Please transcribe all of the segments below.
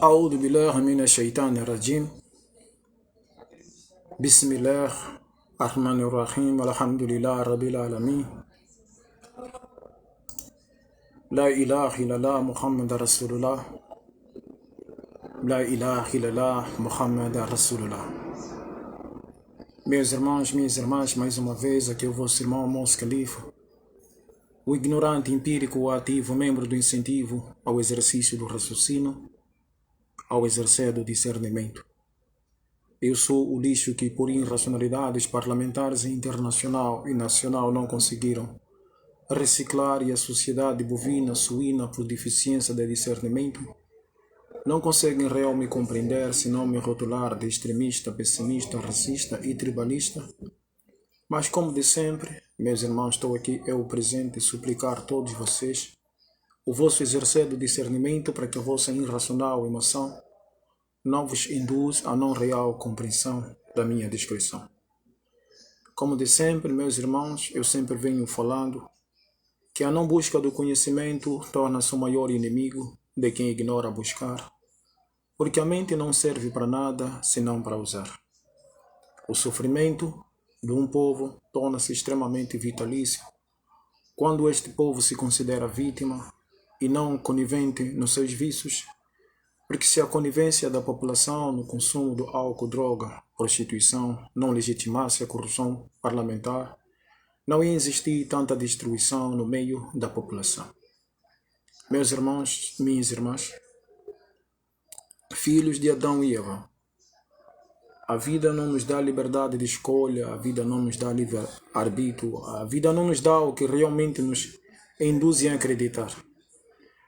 أعوذ بالله من الشيطان الرجيم بسم الله الرحمن الرحيم الحمد لله رب العالمين لا إله إلا الله محمد رسول الله لا إله إلا الله محمد رسول الله. Meus irmãos, minhas irmãs, mais uma vez aqui é o vosso irmão Mons Khalifa, o ignorante empírico ativo, membro do incentivo ao exercício do raciocínio, ao exercer do discernimento. Eu sou o lixo que, por irracionalidades parlamentares internacional e nacional, não conseguiram reciclar, e a sociedade bovina, suína, por deficiência de discernimento, não conseguem realmente compreender, senão me rotular de extremista, pessimista, racista e tribalista. Mas, como de sempre, meus irmãos, estou aqui, eu presente, suplicar a todos vocês o vosso exercer do discernimento para que a vossa irracional emoção não vos induz a não real compreensão da minha descrição. Como de sempre, meus irmãos, eu sempre venho falando que a não busca do conhecimento torna-se o maior inimigo de quem ignora buscar, porque a mente não serve para nada senão para usar. O sofrimento de um povo torna-se extremamente vitalício quando este povo se considera vítima e não conivente nos seus vícios, porque se a conivência da população no consumo do álcool, droga, prostituição não legitimasse a corrupção parlamentar, não ia existir tanta destruição no meio da população. Meus irmãos, minhas irmãs, filhos de Adão e Eva, a vida não nos dá liberdade de escolha, a vida não nos dá livre-arbítrio, a vida não nos dá o que realmente nos induz a acreditar.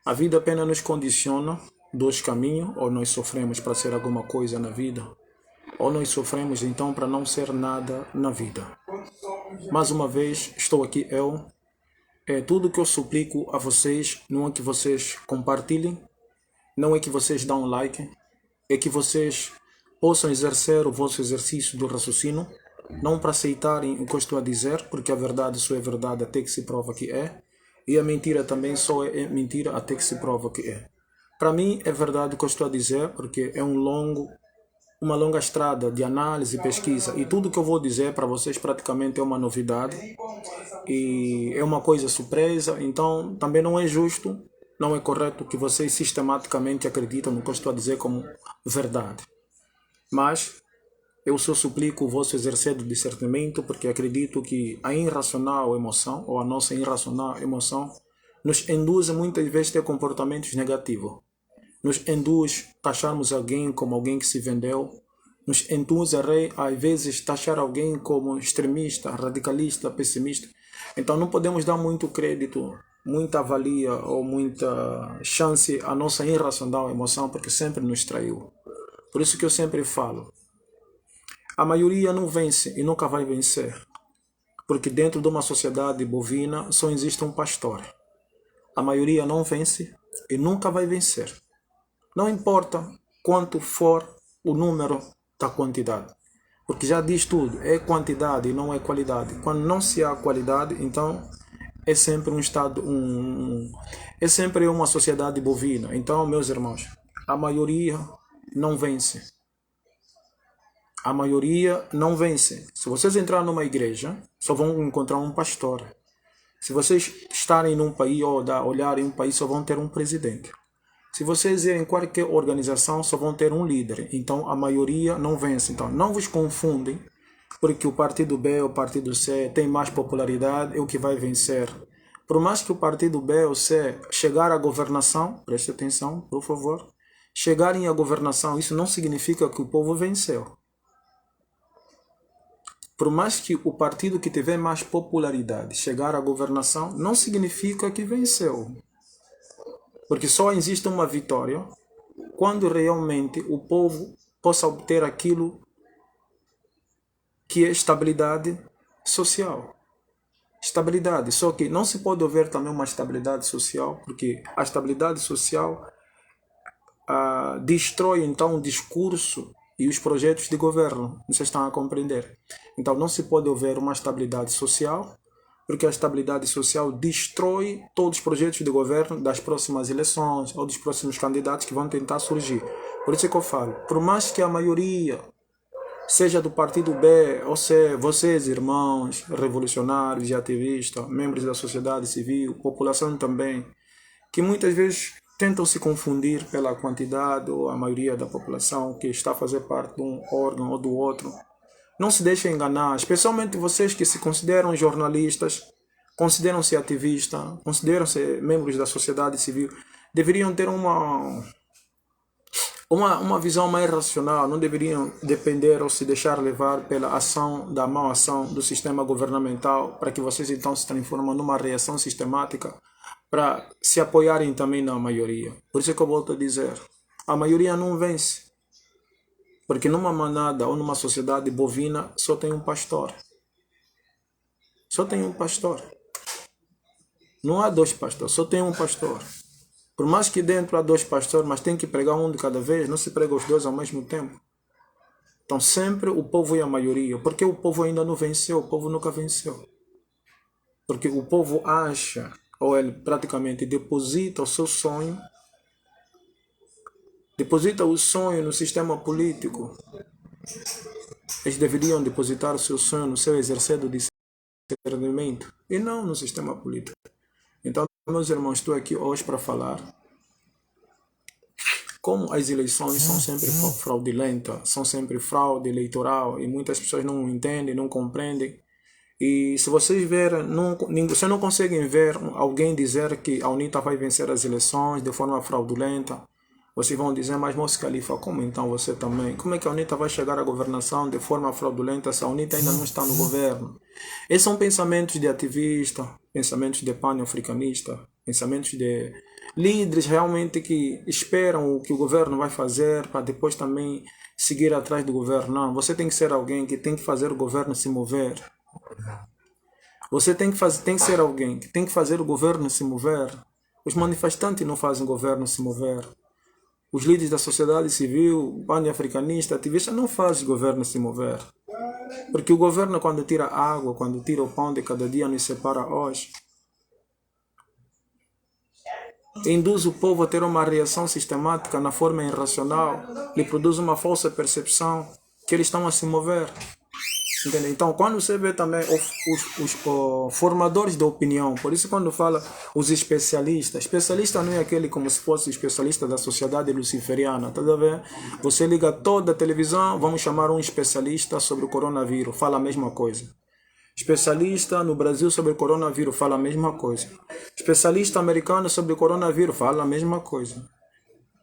A vida apenas nos condiciona dois caminhos: ou nós sofremos para ser alguma coisa na vida, ou nós sofremos então para não ser nada na vida. Mais uma vez, estou aqui eu. Tudo que eu suplico a vocês não é que vocês compartilhem, não é que vocês dão like, é que vocês possam exercer o vosso exercício do raciocínio, não para aceitarem o que eu estou a dizer, porque a verdade só é verdade até que se prova que é, e a mentira também só é mentira até que se prova que é. Para mim é verdade o que eu estou a dizer, porque é uma longa estrada de análise e pesquisa, e tudo que eu vou dizer para vocês praticamente é uma novidade e é uma coisa surpresa. Então também não é justo, não é correto que vocês sistematicamente acreditam no que eu estou a dizer como verdade. Mas eu só suplico o vosso exercer do discernimento, porque acredito que a irracional emoção, ou a nossa irracional emoção, nos induz muitas vezes a ter comportamentos negativos. Nos induz a taxarmos alguém como alguém que se vendeu, nos induz a, às vezes, taxar alguém como extremista, radicalista, pessimista. Então não podemos dar muito crédito, muita valia ou muita chance à nossa irracional emoção, porque sempre nos traiu. Por isso que eu sempre falo, a maioria não vence e nunca vai vencer, porque dentro de uma sociedade bovina só existe um pastor. A maioria não vence e nunca vai vencer. Não importa quanto for o número da quantidade, porque já diz tudo, é quantidade e não é qualidade. Quando não se há qualidade, então é sempre um estado, é sempre uma sociedade bovina. Então, meus irmãos, a maioria não vence. A maioria não vence. Se vocês entrarem numa igreja, só vão encontrar um pastor. Se vocês estarem num país ou olharem um país, só vão ter um presidente. Se vocês irem em qualquer organização, só vão ter um líder. Então a maioria não vence. Então não vos confundem, porque o partido B ou o partido C tem mais popularidade, é o que vai vencer. Por mais que o partido B ou C chegar à governação, preste atenção, por favor, chegarem à governação, isso não significa que o povo venceu. Por mais que o partido que tiver mais popularidade chegar à governação, não significa que venceu. Porque só existe uma vitória quando realmente o povo possa obter aquilo que é estabilidade social. Estabilidade, só que não se pode haver também uma estabilidade social, porque a estabilidade social destrói então o discurso e os projetos de governo. Vocês estão a compreender? Então não se pode haver uma estabilidade social, porque a estabilidade social destrói todos os projetos de governo das próximas eleições ou dos próximos candidatos que vão tentar surgir. Por isso é que eu falo, por mais que a maioria seja do partido B, ou seja, vocês, irmãos, revolucionários e ativistas, membros da sociedade civil, população também, que muitas vezes tentam se confundir pela quantidade ou a maioria da população que está a fazer parte de um órgão ou do outro. Não se deixem enganar, especialmente vocês que se consideram jornalistas, consideram-se ativistas, consideram-se membros da sociedade civil, deveriam ter uma visão mais racional, não deveriam depender ou se deixar levar pela ação, da má ação do sistema governamental, para que vocês então se transformem numa reação sistemática, para se apoiarem também na maioria. Por isso é que eu volto a dizer, a maioria não vence, porque numa manada ou numa sociedade bovina só tem um pastor. Só tem um pastor. Não há dois pastores, só tem um pastor. Por mais que dentro há dois pastores, mas tem que pregar um de cada vez, não se prega os dois ao mesmo tempo. Então sempre o povo e a maioria. Porque o povo ainda não venceu, o povo nunca venceu. Porque o povo acha, ou ele praticamente deposita o seu sonho, deposita o sonho no sistema político. Eles deveriam depositar o seu sonho no seu exercício de discernimento e não no sistema político. Então, meus irmãos, estou aqui hoje para falar como as eleições são sempre fraudulentas, são sempre fraude eleitoral e muitas pessoas não entendem, não compreendem. E se vocês verem, vocês não conseguem ver alguém dizer que a UNITA vai vencer as eleições de forma fraudulenta. Vocês vão dizer, mas Moço Califa, como então você também? Como é que a UNITA vai chegar à governação de forma fraudulenta se a UNITA ainda não está no governo? Esses são pensamentos de ativista, pensamentos de pan-africanista, pensamentos de líderes realmente que esperam o que o governo vai fazer para depois também seguir atrás do governo. Não, você tem que ser alguém que tem que fazer o governo se mover. Você tem que ser alguém que tem que fazer o governo se mover. Os manifestantes não fazem o governo se mover. Os líderes da sociedade civil, pan-africanista, ativista, não fazem o governo se mover. Porque o governo, quando tira água, quando tira o pão de cada dia, nos separa hoje. Induz o povo a ter uma reação sistemática na forma irracional, lhe produz uma falsa percepção que eles estão a se mover. Entendeu? Então, quando você vê também os formadores de opinião, por isso quando fala os especialistas, especialista não é aquele como se fosse especialista da sociedade luciferiana, tá a ver? Você liga toda a televisão, vamos chamar um especialista sobre o coronavírus, fala a mesma coisa. Especialista no Brasil sobre o coronavírus, fala a mesma coisa. Especialista americano sobre o coronavírus, fala a mesma coisa.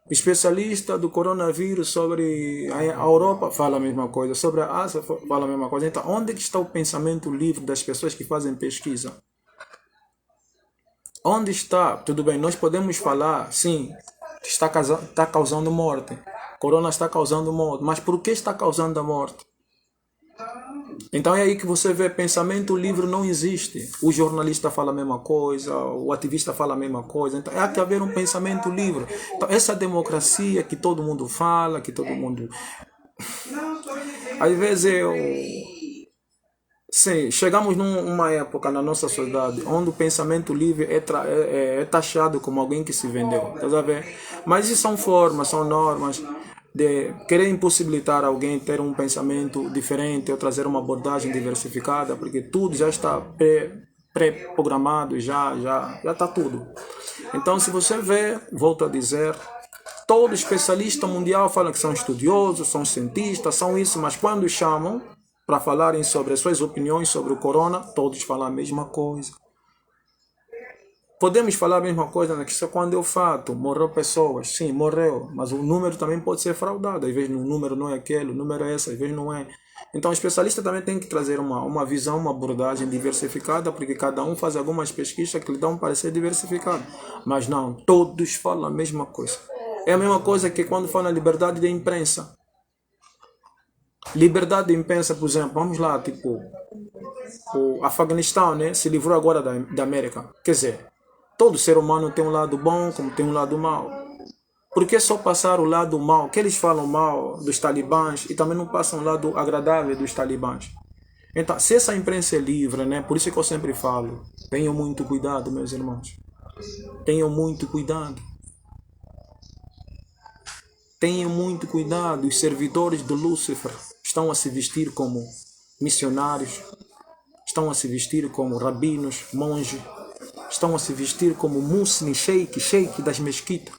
Especialista do coronavírus sobre a Europa fala a mesma coisa, sobre a Ásia fala a mesma coisa. Então, onde que está o pensamento livre das pessoas que fazem pesquisa? Onde está? Tudo bem, nós podemos falar, sim, está causando morte. Corona está causando morte, mas por que está causando a morte? Então é aí que você vê, pensamento livre não existe. O jornalista fala a mesma coisa, o ativista fala a mesma coisa. Então há que haver um pensamento livre. Então essa democracia que todo mundo fala, que todo mundo... Às vezes sim, chegamos numa época na nossa sociedade onde o pensamento livre é taxado como alguém que se vendeu. Tá a ver? Mas isso são formas, são normas de querer impossibilitar alguém ter um pensamento diferente ou trazer uma abordagem diversificada, porque tudo já está pré-programado, já está tudo. Então, se você vê, volto a dizer, todo especialista mundial fala que são estudiosos, são cientistas, são isso, mas quando chamam para falarem sobre as suas opiniões sobre o corona, todos falam a mesma coisa. Podemos falar a mesma coisa na questão quando é fato, morreu pessoas, sim, morreu, mas o número também pode ser fraudado, às vezes o número não é aquele, o número é esse, às vezes não é. Então o especialista também tem que trazer uma visão, uma abordagem diversificada, porque cada um faz algumas pesquisas que lhe dão um parecer diversificado. Mas não, todos falam a mesma coisa. É a mesma coisa que quando falam liberdade de imprensa. Liberdade de imprensa, por exemplo, vamos lá, tipo, o Afeganistão, né, se livrou agora da América. Quer dizer, todo ser humano tem um lado bom, como tem um lado mau. Por que só passar o lado mau? Que eles falam mal dos talibãs e também não passam o lado agradável dos talibãs. Então, se essa imprensa é livre, né, por isso que eu sempre falo, tenham muito cuidado, meus irmãos. Tenham muito cuidado. Tenham muito cuidado. Os servidores de Lúcifer estão a se vestir como missionários, estão a se vestir como rabinos, monges, estão a se vestir como muslim, sheik das mesquitas,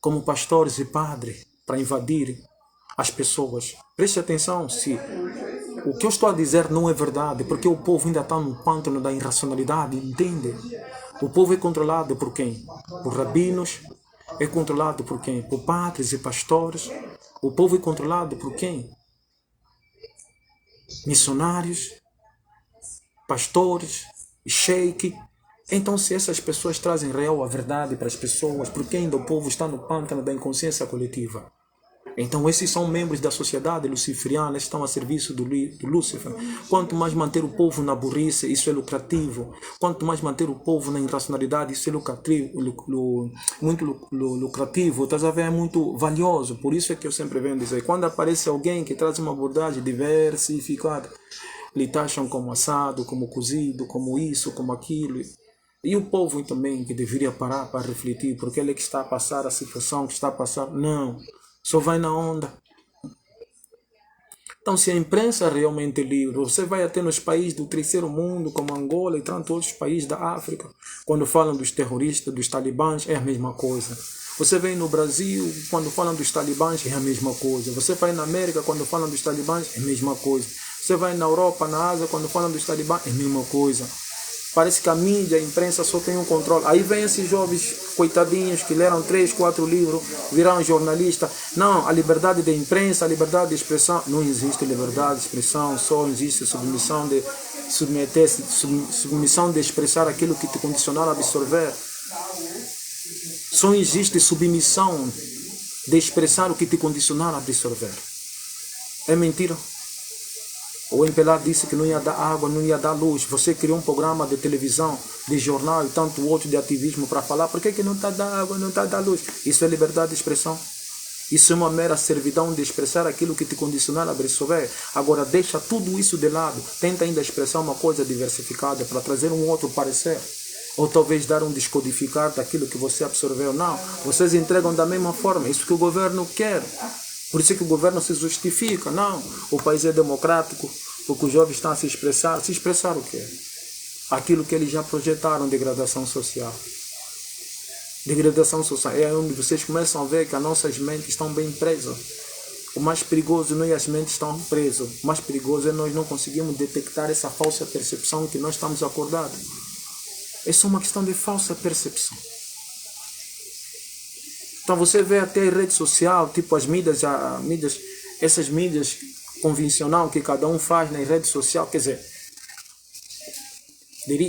como pastores e padres, para invadirem as pessoas. Preste atenção se o que eu estou a dizer não é verdade, porque o povo ainda está no pântano da irracionalidade, entende? O povo é controlado por quem? Por rabinos. É controlado por quem? Por padres e pastores. O povo é controlado por quem? Missionários, pastores, sheik. Então, se essas pessoas trazem real a verdade para as pessoas, por que ainda o povo está no pântano da inconsciência coletiva? Então, esses são membros da sociedade luciferiana, estão a serviço do Lúcifer. Quanto mais manter o povo na burrice, isso é lucrativo. Quanto mais manter o povo na irracionalidade, isso é muito lucrativo. Estás a ver? É muito valioso. Por isso é que eu sempre venho dizer, quando aparece alguém que traz uma abordagem diversificada, lhe taxam como assado, como cozido, como isso, como aquilo. E o povo também que deveria parar para refletir, porque ele é que está a passar a situação que está a passar. Não. Só vai na onda. Então, se a imprensa é realmente livre, você vai até nos países do terceiro mundo, como Angola e tantos outros países da África, quando falam dos terroristas, dos talibãs, é a mesma coisa. Você vem no Brasil, quando falam dos talibãs, é a mesma coisa. Você vai na América, quando falam dos talibãs, é a mesma coisa. Você vai na Europa, na Ásia, quando falam dos talibãs, é a mesma coisa. Parece que a mídia, a imprensa só tem um controle. Aí vem esses jovens coitadinhos que leram 3, 4 livros, viraram jornalista. Não, a liberdade de imprensa, a liberdade de expressão. Não existe liberdade de expressão, só existe submissão de submissão de expressar aquilo que te condicionaram a absorver. Só existe submissão de expressar o que te condicionaram a absorver. É mentira? O MPLA disse que não ia dar água, não ia dar luz. Você criou um programa de televisão, de jornal e tanto outro de ativismo para falar. Por que não está dando água, não está dando luz? Isso é liberdade de expressão. Isso é uma mera servidão de expressar aquilo que te condicionaram a absorver. Agora deixa tudo isso de lado. Tenta ainda expressar uma coisa diversificada para trazer um outro parecer. Ou talvez dar um descodificar daquilo que você absorveu. Não, vocês entregam da mesma forma. Isso que o governo quer. Por isso é que o governo se justifica. Não, o país é democrático, porque os jovens estão a se expressar. Se expressar o quê? Aquilo que eles já projetaram, degradação social. Degradação social é onde vocês começam a ver que as nossas mentes estão bem presas. O mais perigoso não é as mentes estão presas. O mais perigoso é nós não conseguimos detectar essa falsa percepção que nós estamos acordados. É só uma questão de falsa percepção. Então você vê até a rede social, tipo as mídias, essas mídias convencionais que cada um faz na rede social, quer dizer,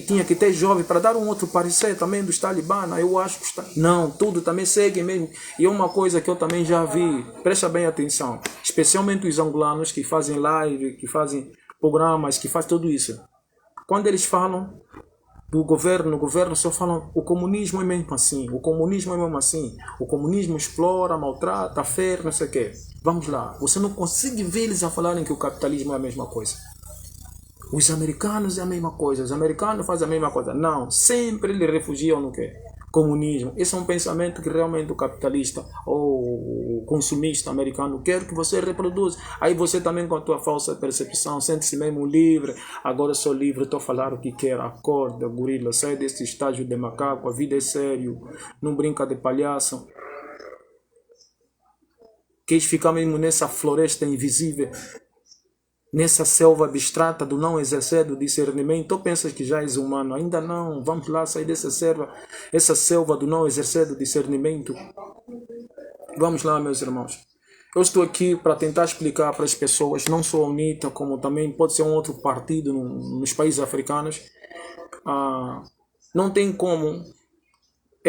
tinha que ter jovem para dar um outro parecer também dos talibãs, eu acho que não, tudo também segue mesmo. E uma coisa que eu também já vi, presta bem atenção, especialmente os angolanos que fazem live, que fazem programas, que fazem tudo isso. Quando eles falam do governo, o governo só fala, o comunismo é mesmo assim, o comunismo é mesmo assim, o comunismo explora, maltrata, fere, não sei o quê. Vamos lá, você não consegue ver eles a falarem que o capitalismo é a mesma coisa. Os americanos é a mesma coisa, os americanos fazem a mesma coisa. Não, sempre eles refugiam no quê? Comunismo. Esse é um pensamento que realmente o capitalista ou o consumista americano quer que você reproduza. Aí você também com a tua falsa percepção sente-se mesmo livre. Agora sou livre, estou a falar o que quero. Acorda, gorila, sai desse estágio de macaco, a vida é sério, não brinca de palhaço. Queres ficar mesmo nessa floresta invisível, nessa selva abstrata do não exercer do discernimento? Ou pensas que já és humano? Ainda não. Vamos lá sair dessa selva do não exercer do discernimento. Vamos lá, meus irmãos. Eu estou aqui para tentar explicar para as pessoas, não só a UNITA, como também pode ser um outro partido nos países africanos. Não tem como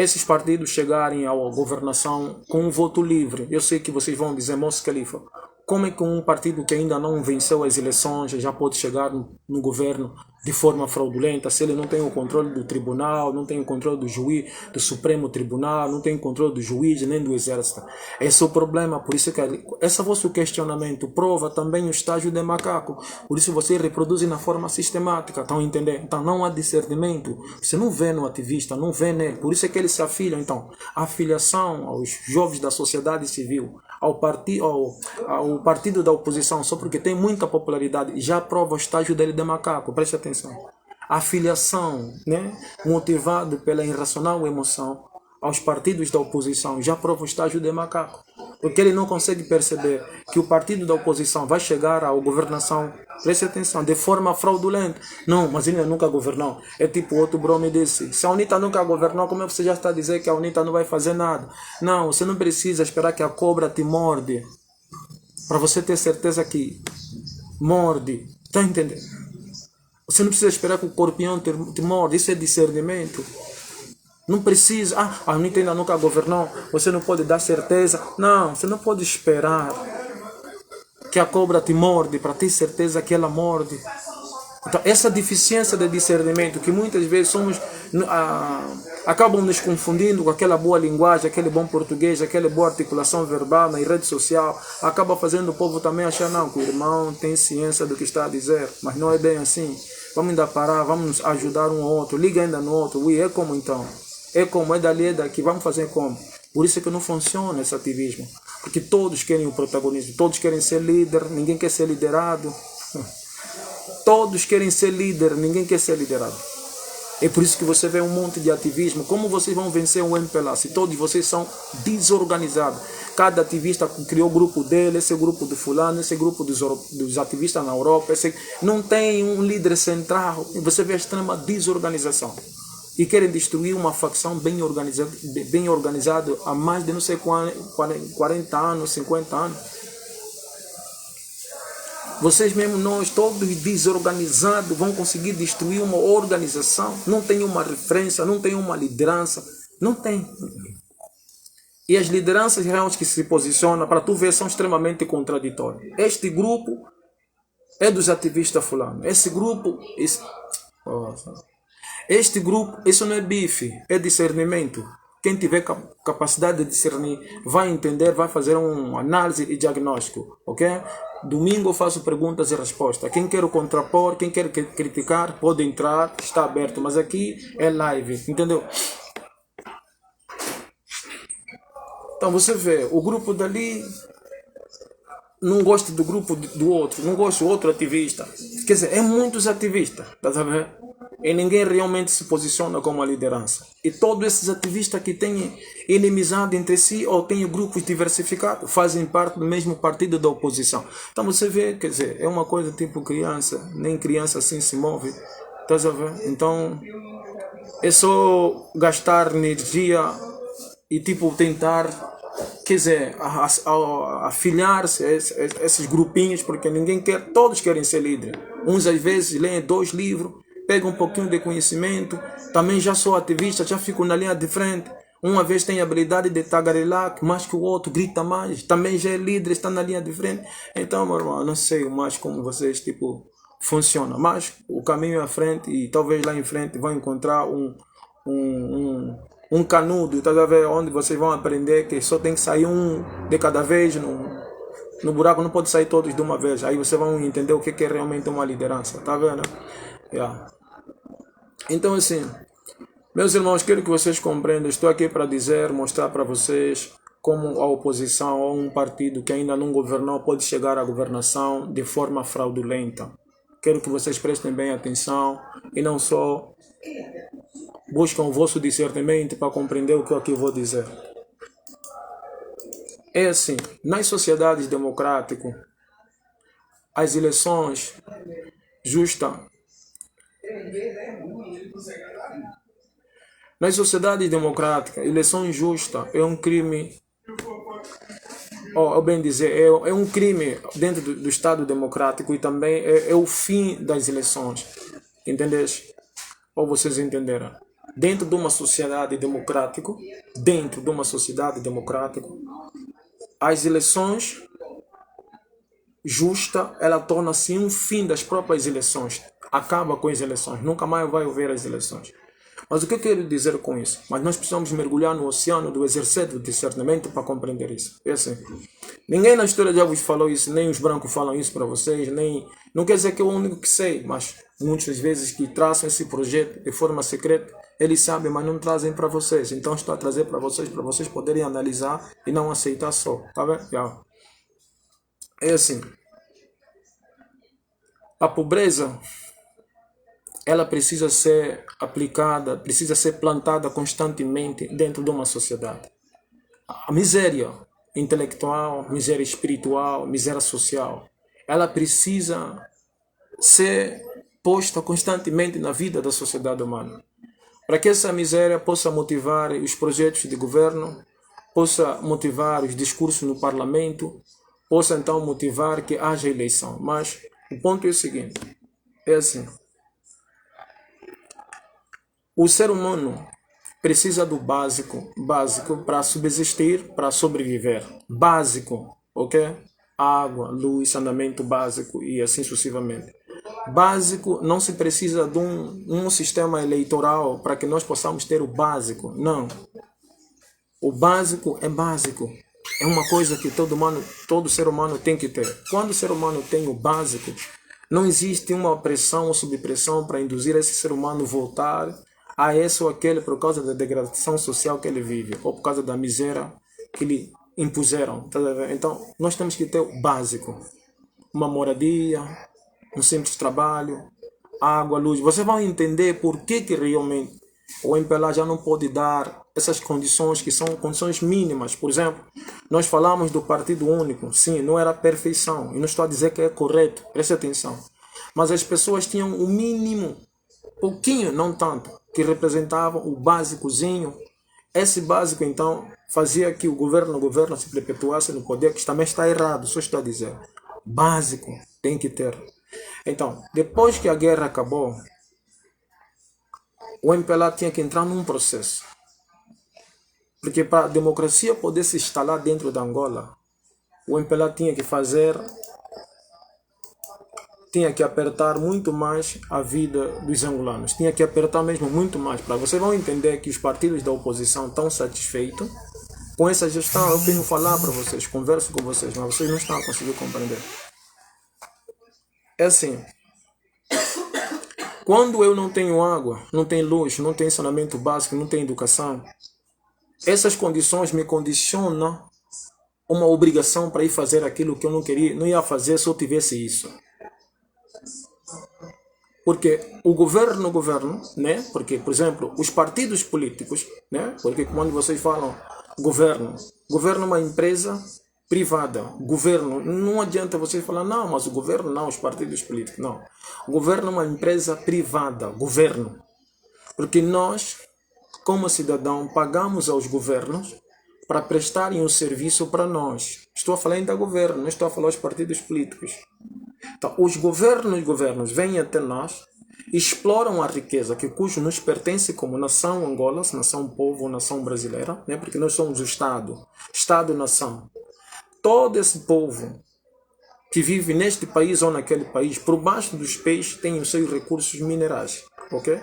esses partidos chegarem à governação com um voto livre. Eu sei que vocês vão dizer, Moço Khalifa, como é que um partido que ainda não venceu as eleições já pode chegar no governo de forma fraudulenta, se ele não tem o controle do tribunal, não tem o controle do juiz, do Supremo Tribunal, não tem o controle do juiz nem do exército? Esse é o problema, por isso que esse vosso questionamento prova também o estágio de macaco, por isso vocês reproduzem na forma sistemática, estão entendendo? Então não há discernimento, você não vê no ativista, não vê nele, por isso é que eles se afiliam. Então, a afiliação aos jovens da sociedade civil, ao partido da oposição, só porque tem muita popularidade, já prova o estágio dele de macaco, preste atenção. A filiação, né, motivada pela irracional emoção aos partidos da oposição, já prova o estágio de macaco. Porque ele não consegue perceber que o partido da oposição vai chegar à governação, preste atenção, de forma fraudulenta. Não, mas ele nunca governou. É tipo outro bro me disse, se a UNITA nunca governou, como é que você já está a dizer que a UNITA não vai fazer nada? Não, você não precisa esperar que a cobra te morde, para você ter certeza que morde. Está entendendo? Você não precisa esperar que o corpião te morde, isso é discernimento. Não precisa, a UNITA ainda nunca governou, você não pode dar certeza. Não, você não pode esperar que a cobra te morde para ter certeza que ela morde. Então, essa deficiência de discernimento que muitas vezes acabam nos confundindo com aquela boa linguagem, aquele bom português, aquela boa articulação verbal na rede social, acaba fazendo o povo também achar, não, que o irmão tem ciência do que está a dizer, mas não é bem assim. Vamos ainda parar, vamos ajudar um ao outro, liga ainda no outro. Ui, é como então? É como, é dali, é daqui, vamos fazer como? Por isso é que não funciona esse ativismo. Porque todos querem o protagonismo, todos querem ser líder, ninguém quer ser liderado. Todos querem ser líder, ninguém quer ser liderado. É por isso que você vê um monte de ativismo. Como vocês vão vencer um MPLA se todos vocês são desorganizados? Cada ativista criou o grupo dele, esse grupo do fulano, esse grupo dos ativistas na Europa. Não tem um líder central. E você vê a extrema desorganização. E querem destruir uma facção bem organizada há mais de não sei 40 anos, 50 anos. Vocês mesmo, nós todos desorganizados, vão conseguir destruir uma organização. Não tem uma referência, não tem uma liderança. Não tem. E as lideranças realmente que se posicionam, para tu ver, são extremamente contraditórias. Este grupo é dos ativistas fulano. Este grupo, isso não é bife, é discernimento. Quem tiver capacidade de discernir vai entender, vai fazer uma análise e diagnóstico, ok? Domingo eu faço perguntas e respostas. Quem quer contrapor, quem quer criticar, pode entrar, está aberto. Mas aqui é live, entendeu? Então você vê, o grupo dali não gosta do grupo do outro, não gosta do outro ativista. Quer dizer, é muitos ativistas, tá vendo? E ninguém realmente se posiciona como a liderança. E todos esses ativistas que têm inimizade entre si ou têm grupos diversificados, fazem parte do mesmo partido da oposição. Então você vê, quer dizer, é uma coisa tipo criança, nem criança assim se move. Tá vendo? Então é só gastar energia e tipo tentar, quer dizer, afiliar-se a esses grupinhos, porque ninguém quer, todos querem ser líder. Uns às vezes leem 2 livros, pegam um pouquinho de conhecimento, também já sou ativista, já fico na linha de frente. Uma vez tem habilidade de tagarelar mais que o outro, grita mais, também já é líder, está na linha de frente. Então, meu irmão, eu não sei mais como vocês, tipo, funcionam, mas o caminho é à frente e talvez lá em frente vão encontrar um canudo, tá a ver, onde vocês vão aprender que só tem que sair um de cada vez, no buraco não pode sair todos de uma vez. Aí vocês vão entender o que é realmente uma liderança, tá vendo? Yeah. Então assim, meus irmãos, quero que vocês compreendam, estou aqui para dizer, mostrar para vocês como a oposição ou um partido que ainda não governou pode chegar à governação de forma fraudulenta. Quero que vocês prestem bem atenção e não só buscam o vosso discernimento para compreender o que eu aqui vou dizer. É assim, nas sociedades democráticas, as eleições justas, nas sociedades democráticas, eleição injusta é um crime, ou bem dizer, é um crime dentro do Estado democrático e também é o fim das eleições. Entendeste? Ou vocês entenderam? dentro de uma sociedade democrática, as eleições justa, ela torna-se um fim das próprias eleições. Acaba com as eleições, nunca mais vai haver as eleições. Mas o que eu quero dizer com isso? Mas nós precisamos mergulhar no oceano do exercício do discernimento para compreender isso. É assim. Ninguém na história já vos falou isso, nem os brancos falam isso para vocês, nem... Não quer dizer que eu o único que sei, mas muitas vezes que traçam esse projeto de forma secreta, eles sabem, mas não trazem para vocês. Então estou a trazer para vocês poderem analisar e não aceitar só. Tá vendo? Yeah. É assim. A pobreza, ela precisa ser aplicada, precisa ser plantada constantemente dentro de uma sociedade. A miséria intelectual, miséria espiritual, miséria social, ela precisa ser posta constantemente na vida da sociedade humana. Para que essa miséria possa motivar os projetos de governo, possa motivar os discursos no parlamento, possa então motivar que haja eleição. Mas o ponto é o seguinte, é assim. O ser humano precisa do básico para subsistir, para sobreviver. Básico, ok? Água, luz, saneamento básico e assim sucessivamente. Básico, não se precisa de um sistema eleitoral para que nós possamos ter o básico. Não. O básico é básico. É uma coisa que todo ser humano tem que ter. Quando o ser humano tem o básico, não existe uma pressão ou subpressão para induzir esse ser humano a voltar a esse ou aquele por causa da degradação social que ele vive ou por causa da miséria que lhe impuseram. Então, nós temos que ter o básico. Uma moradia, um simples trabalho, água, luz. Vocês vão entender por que realmente o MPLA já não pode dar essas condições que são condições mínimas. Por exemplo, nós falamos do partido único. Sim, não era perfeição. E não estou a dizer que é correto. Preste atenção. Mas as pessoas tinham o mínimo, pouquinho, não tanto, que representava o básicozinho. Esse básico, então, fazia que o governo se perpetuasse no poder, que isso também está errado, só estou a dizer. Básico tem que ter. Então, depois que a guerra acabou, o MPLA tinha que entrar num processo. Porque para a democracia poder se instalar dentro da Angola, o MPLA tinha que apertar muito mais a vida dos angolanos. Tinha que apertar mesmo muito mais. Para vocês vão entender que os partidos da oposição estão satisfeitos com essa gestão. Eu venho falar para vocês, converso com vocês, mas vocês não estão a conseguir compreender. É assim. Quando eu não tenho água, não tenho luz, não tenho saneamento básico, não tenho educação, essas condições me condicionam uma obrigação para ir fazer aquilo que eu não queria, não ia fazer se eu tivesse isso. Porque o governo, né? Porque, por exemplo, os partidos políticos, né? Porque quando vocês falam governo é uma empresa privada. Governo, não adianta vocês falar, não, mas o governo não, os partidos políticos, não. O governo é uma empresa privada, governo. Porque nós, como cidadão, pagamos aos governos para prestarem um serviço para nós. Estou a falar ainda governo, não estou a falar aos partidos políticos. Então, os governos vêm até nós, exploram a riqueza cujo nos pertence como nação Angola, nação povo, nação brasileira, né? Porque nós somos o Estado-nação. Todo esse povo que vive neste país ou naquele país, por baixo dos pés, tem os seus recursos minerais, ok?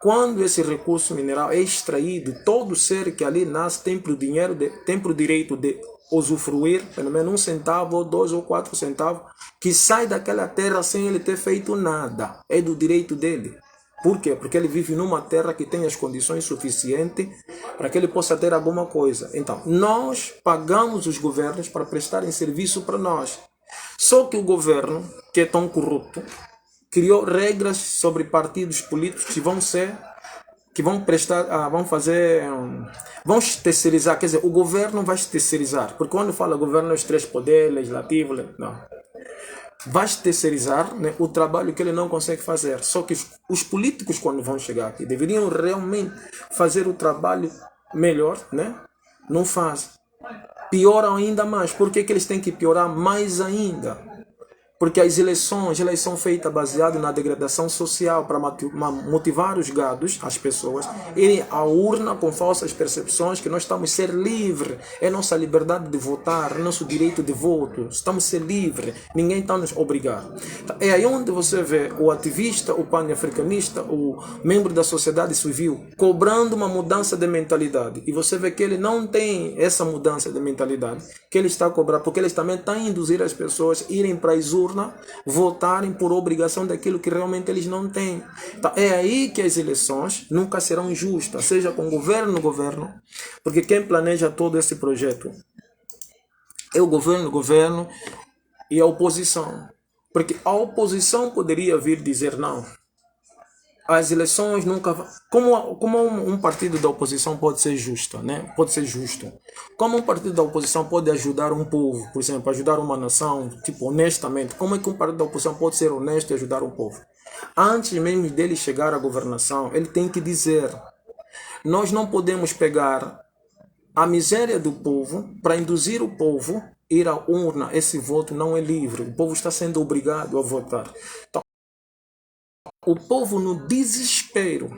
Quando esse recurso mineral é extraído, todo ser que ali nasce tem o direito de usufruir, pelo menos 1 centavo, ou 2 ou 4 centavos, que sai daquela terra sem ele ter feito nada. É do direito dele. Por quê? Porque ele vive numa terra que tem as condições suficientes para que ele possa ter alguma coisa. Então, nós pagamos os governos para prestarem serviço para nós. Só que o governo, que é tão corrupto, criou regras sobre partidos políticos que vão terceirizar, quer dizer, o governo vai se terceirizar, porque quando fala governo, os 3 poderes, legislativo, não. Vai se terceirizar, né, o trabalho que ele não consegue fazer. Só que os políticos, quando vão chegar aqui, deveriam realmente fazer o trabalho melhor, né? Não fazem. Pioram ainda mais. Por que eles têm que piorar mais ainda? Porque as eleições, elas são feitas baseadas na degradação social para motivar os gados, as pessoas, irem à urna com falsas percepções que nós estamos a ser livres. É nossa liberdade de votar, é nosso direito de voto. Estamos a ser livres. Ninguém está a nos obrigar. É aí onde você vê o ativista, o pan-africanista, o membro da sociedade civil cobrando uma mudança de mentalidade. E você vê que ele não tem essa mudança de mentalidade que ele está a cobrar, porque eles também estão a induzir as pessoas a irem para as urnas votarem por obrigação daquilo que realmente eles não têm. Então, é aí que as eleições nunca serão justas, seja com governo, porque quem planeja todo esse projeto é o governo e a oposição. Porque a oposição poderia vir dizer não. As eleições nunca... Como um partido da oposição pode ser justo, né? Pode ser justo. Como um partido da oposição pode ajudar um povo, por exemplo, ajudar uma nação, tipo, honestamente. Como é que um partido da oposição pode ser honesto e ajudar um povo? Antes mesmo dele chegar à governação, ele tem que dizer: nós não podemos pegar a miséria do povo para induzir o povo a ir à urna. Esse voto não é livre. O povo está sendo obrigado a votar. Então, o povo no desespero.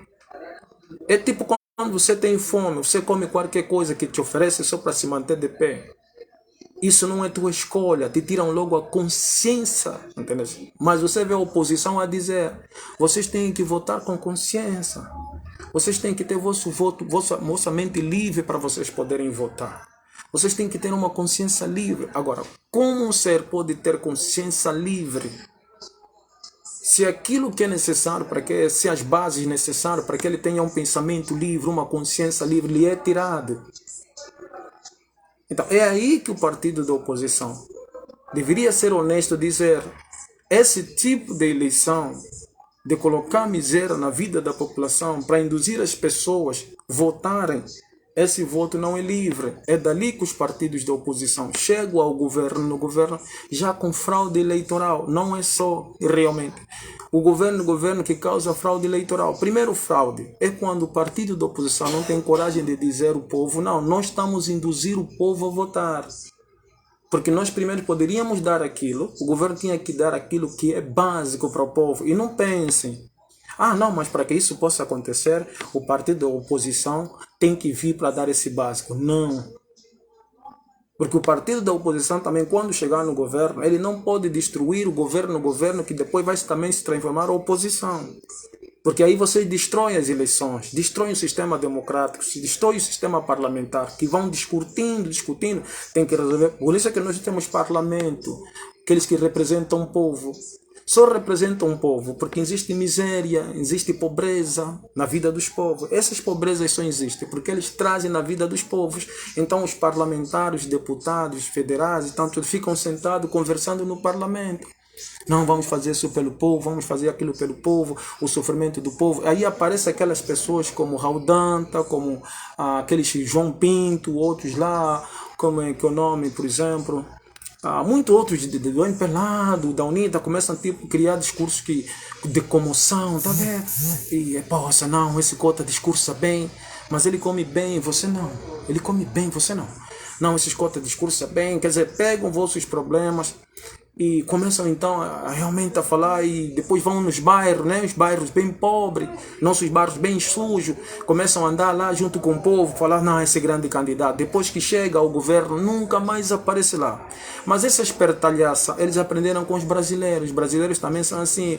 É tipo quando você tem fome, você come qualquer coisa que te oferece só para se manter de pé. Isso não é tua escolha, te tiram logo a consciência, entendeu? Mas você vê a oposição a dizer: vocês têm que votar com consciência. Vocês têm que ter vosso voto, vossa mente livre para vocês poderem votar. Vocês têm que ter uma consciência livre. Agora, como um ser pode ter consciência livre se aquilo que é necessário para que, se as bases necessárias para que ele tenha um pensamento livre, uma consciência livre, lhe é tirado? Então, é aí que o partido da oposição deveria ser honesto e dizer: esse tipo de eleição, de colocar miséria na vida da população para induzir as pessoas a votarem, esse voto não é livre. É dali que os partidos da oposição chegam ao governo, no governo já com fraude eleitoral. Não é só realmente o governo que causa fraude eleitoral. Primeiro fraude é quando o partido da oposição não tem coragem de dizer ao povo: não, nós estamos a induzir o povo a votar. Porque nós primeiro poderíamos dar aquilo, o governo tinha que dar aquilo que é básico para o povo. E não pensem: ah, não, mas para que isso possa acontecer, o partido da oposição tem que vir para dar esse básico. Não. Porque o partido da oposição também, quando chegar no governo, ele não pode destruir o governo que depois vai também se transformar em oposição. Porque aí você destrói as eleições, destrói o sistema democrático, destrói o sistema parlamentar, que vão discutindo, tem que resolver. Por isso é que nós temos parlamento, aqueles que representam o povo. Só representam o povo porque existe miséria, existe pobreza na vida dos povos. Essas pobrezas só existem porque eles trazem na vida dos povos. Então os parlamentares, deputados, federais, tanto ficam sentados conversando no parlamento. Não, vamos fazer isso pelo povo, vamos fazer aquilo pelo povo, o sofrimento do povo. Aí aparecem aquelas pessoas como Raul Danta, como aqueles João Pinto, outros lá, como é que é o nome, por exemplo. Muitos outros do Empelado, da UNITA, começam tipo, a criar discursos de comoção, tá vendo? E, poxa, não, esse cota discursa bem, mas ele come bem, você não. Ele come bem, você não. Não, esses cota discursa bem, quer dizer, pegam vossos problemas e começam então realmente a falar, e depois vão nos bairros, né? Os bairros bem pobres, nossos bairros bem sujos, começam a andar lá junto com o povo, falar: não, esse grande candidato. Depois que chega ao governo, nunca mais aparece lá. Mas essa espertalhaça, eles aprenderam com os brasileiros também são assim.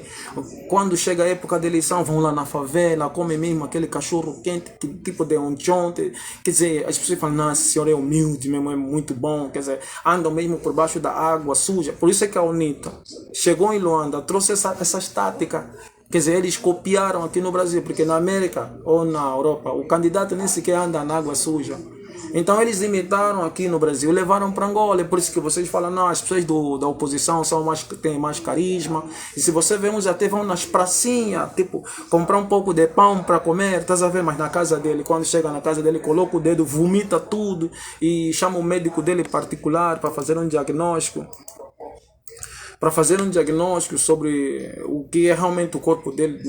Quando chega a época da eleição, vão lá na favela, comem mesmo aquele cachorro quente, tipo de onchonte. Quer dizer, as pessoas falam: não, esse senhor é humilde mesmo, é muito bom. Quer dizer, andam mesmo por baixo da água suja. Por isso é que a UNITA chegou em Luanda, trouxe essas táticas. Quer dizer, eles copiaram aqui no Brasil, porque na América ou na Europa, o candidato nem sequer anda na água suja. Então eles imitaram aqui no Brasil, levaram para Angola. É por isso que vocês falam: não, as pessoas da oposição têm mais carisma. E se você vê, uns até vão nas pracinhas, tipo, comprar um pouco de pão para comer, estás a ver? Mas na casa dele, quando chega na casa dele, coloca o dedo, vomita tudo e chama o médico dele particular para fazer um diagnóstico. Para fazer um diagnóstico sobre o que é realmente o corpo dele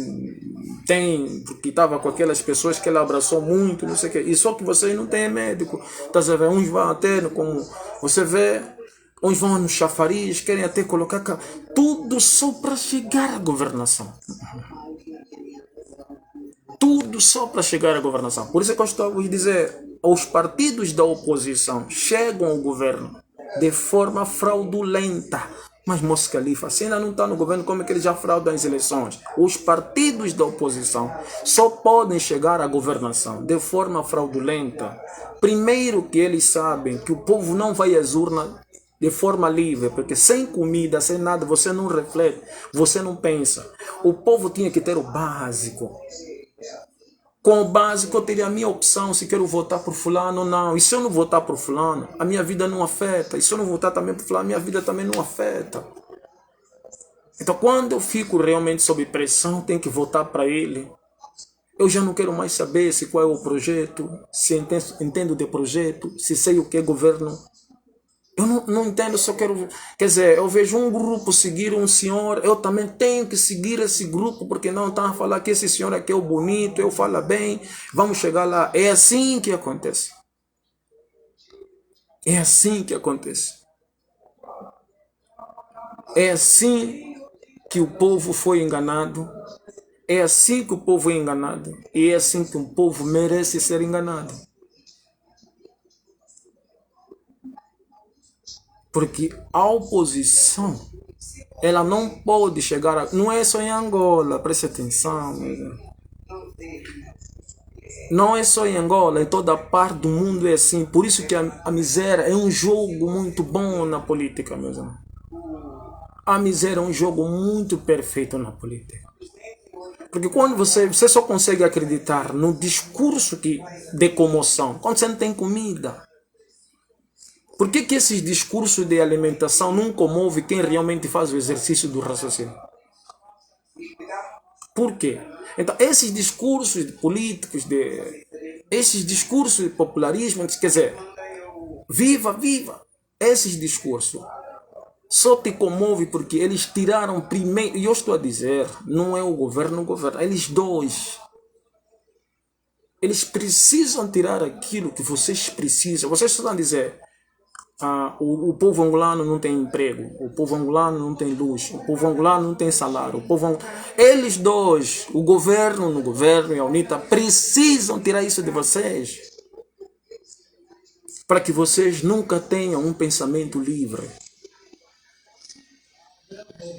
tem, porque estava com aquelas pessoas que ele abraçou muito, não sei o que. E só que vocês não têm médico. Tá, uns vão até, como você vê, Uns vão no chafariz, querem até colocar tudo só para chegar à governação. Tudo só para chegar à governação. Por isso é que eu estou a vos dizer, os partidos da oposição chegam ao governo de forma fraudulenta. Mas Moço Califa, se ainda não está no governo, como é que eles já fraudam as eleições? Os partidos da oposição só podem chegar à governação de forma fraudulenta. Primeiro que eles sabem que o povo não vai às urnas de forma livre, porque sem comida, sem nada, você não reflete, você não pensa. O povo tinha que ter o básico. Com o básico eu teria a minha opção se quero votar por fulano ou não. E se eu não votar por fulano, a minha vida não afeta. E se eu não votar também por fulano, a minha vida também não afeta. Então quando eu fico realmente sob pressão, tenho que votar para ele. Eu já não quero mais saber se qual é o projeto, se entendo de projeto, se sei o que é governo. Eu não entendo, só quero... Quer dizer, eu vejo um grupo seguir um senhor, eu também tenho que seguir esse grupo, porque não estão a falar que esse senhor aqui é o bonito, eu falo bem, vamos chegar lá. É assim que acontece. É assim que acontece. É assim que o povo foi enganado. É assim que o povo é enganado. E é assim que o povo merece ser enganado. Porque a oposição, ela não pode chegar a... Não é só em Angola, preste atenção. Não é só em Angola, em toda parte do mundo é assim. Por isso que a miséria é um jogo muito bom na política, meus amigos. A miséria é um jogo muito perfeito na política. Porque quando você só consegue acreditar no discurso de comoção, quando você não tem comida. Por que esses discursos de alimentação não comovem quem realmente faz o exercício do raciocínio? Por quê? Então, esses discursos políticos, esses discursos de popularismo, quer dizer, viva, viva, esses discursos só te comove porque eles tiraram primeiro, e eu estou a dizer, não é o governo, eles dois. Eles precisam tirar aquilo que vocês precisam. Vocês estão a dizer... o povo angolano não tem emprego, o povo angolano não tem luz, o povo angolano não tem salário, eles dois, o governo e a UNITA, precisam tirar isso de vocês, para que vocês nunca tenham um pensamento livre,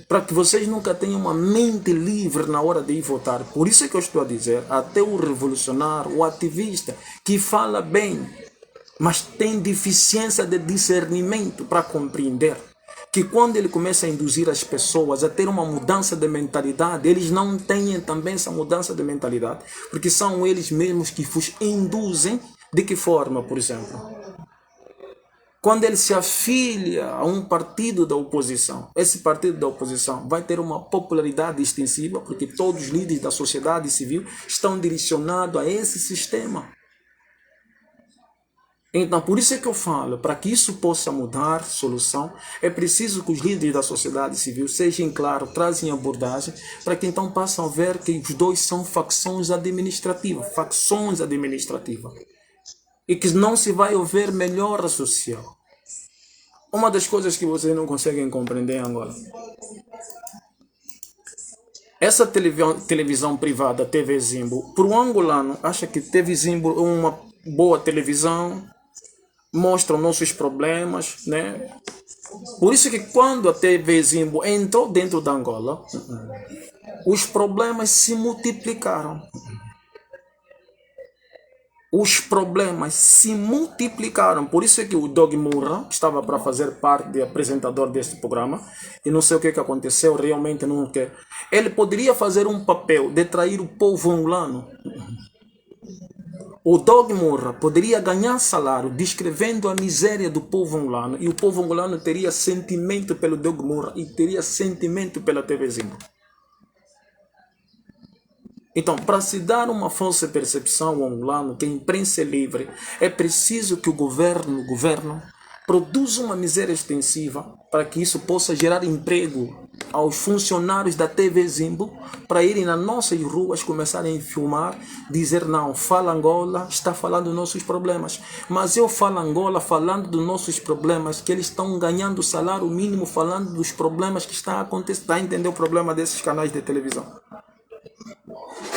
para que vocês nunca tenham uma mente livre na hora de ir votar. Por isso é que eu estou a dizer, até o revolucionário, o ativista, que fala bem, mas tem deficiência de discernimento para compreender que quando ele começa a induzir as pessoas a ter uma mudança de mentalidade, eles não têm também essa mudança de mentalidade, porque são eles mesmos que vos induzem. De que forma, por exemplo? Quando ele se afilia a um partido da oposição, esse partido da oposição vai ter uma popularidade extensiva, porque todos os líderes da sociedade civil estão direcionados a esse sistema. Então, por isso é que eu falo, para que isso possa mudar, solução, é preciso que os líderes da sociedade civil sejam claros, trazem abordagem, para que então possam ver que os dois são facções administrativas, e que não se vai haver melhora social. Uma das coisas que vocês não conseguem compreender agora, essa televisão privada, TV Zimbo, para o angolano, acha que TV Zimbo é uma boa televisão, mostra os nossos problemas, né? Por isso que quando a TV Zimbo entrou dentro da Angola, os problemas se multiplicaram. Os problemas se multiplicaram. Por isso é que o Dog Murra estava para fazer parte de apresentador deste programa. E não sei o que aconteceu, realmente não quer. Ele poderia fazer um papel de trair o povo angolano. O Dog Murra poderia ganhar salário descrevendo a miséria do povo angolano. E o povo angolano teria sentimento pelo Dog Murra e teria sentimento pela TV Zimbo. Então, para se dar uma falsa percepção ao angolano que a imprensa é livre, é preciso que o governo produza uma miséria extensiva para que isso possa gerar emprego. aos funcionários da TV Zimbo para irem nas nossas ruas, começarem a filmar, dizer não, Fala Angola está falando dos nossos problemas. Mas eu falo Angola falando dos nossos problemas, que eles estão ganhando salário mínimo falando dos problemas que estão acontecendo. Está a entender o problema desses canais de televisão?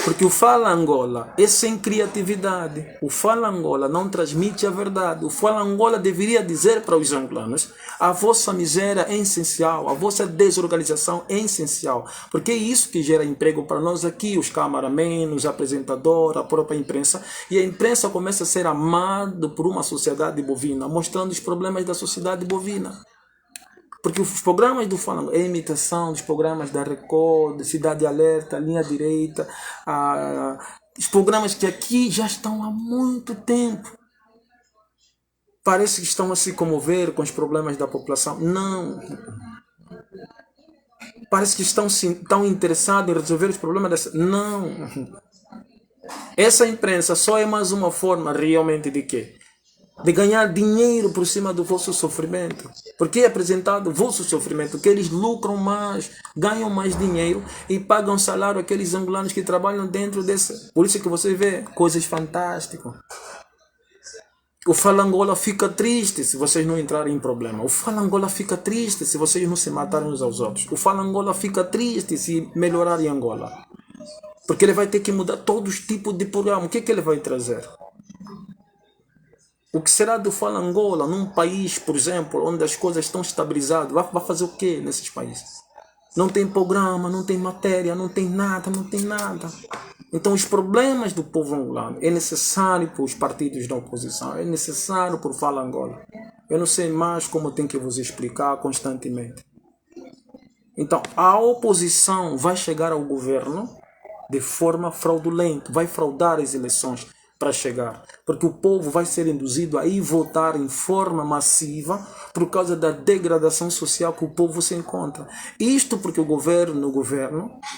Porque o Fala Angola é sem criatividade. O Fala Angola não transmite a verdade. O Fala Angola deveria dizer para os angolanos: a vossa miséria é essencial, a vossa desorganização é essencial. Porque é isso que gera emprego para nós aqui, os cameramen, os apresentadores, a própria imprensa. E a imprensa começa a ser amada por uma sociedade bovina, mostrando os problemas da sociedade bovina. Porque os programas do Fala Angola é imitação dos programas da Record, Cidade Alerta, Linha Direita, os programas que aqui já estão há muito tempo. Parece que estão a se comover com os problemas da população. Não. Parece que estão interessados em resolver os problemas dessa. Não. Essa imprensa só é mais uma forma realmente de quê? De ganhar dinheiro por cima do vosso sofrimento. Porque é apresentado o vosso sofrimento, que eles lucram mais, ganham mais dinheiro e pagam salário àqueles angolanos que trabalham dentro desse. Por isso que você vê coisas fantásticas. O Fala Angola fica triste se vocês não entrarem em problema. O Fala Angola fica triste se vocês não se matarem uns aos outros. O Fala Angola fica triste se melhorarem Angola. Porque ele vai ter que mudar todos os tipos de programa. O que ele vai trazer? O que será do Fala Angola num país, por exemplo, onde as coisas estão estabilizadas? Vai fazer o que nesses países? Não tem programa, não tem matéria, não tem nada, não tem nada. Então os problemas do povo angolano é necessário para os partidos da oposição, é necessário para o Fala Angola. Eu não sei mais como tenho que vos explicar constantemente. Então a oposição vai chegar ao governo de forma fraudulenta, vai fraudar as eleições para chegar, porque o povo vai ser induzido a ir votar em forma massiva por causa da degradação social que o povo se encontra. Isto porque o governo,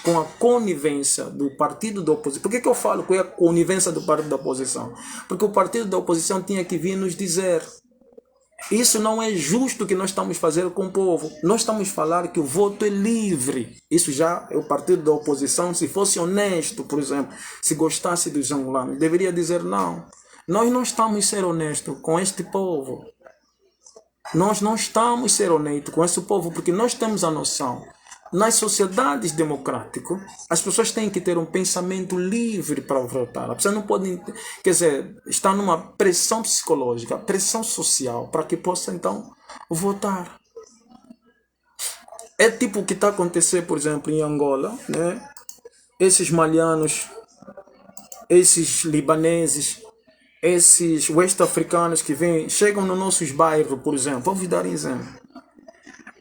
com a conivência do partido da oposição. Por que eu falo que é a conivência do partido da oposição? Porque o partido da oposição tinha que vir nos dizer: isso não é justo o que nós estamos fazendo com o povo. Nós estamos a falar que o voto é livre. Isso já é o partido da oposição. Se fosse honesto, por exemplo, se gostasse dos angolanos, deveria dizer: não, nós não estamos a ser honestos com este povo. Nós não estamos a ser honestos com esse povo, porque nós temos a noção. Nas sociedades democráticas, as pessoas têm que ter um pensamento livre para votar. A pessoa não pode, quer dizer, estar numa pressão psicológica, pressão social, para que possa então votar. É tipo o que está acontecendo, por exemplo, em Angola, né? Esses malianos, esses libaneses, esses west-africanos que vêm, chegam nos nossos bairros, por exemplo. Vou dar um exemplo.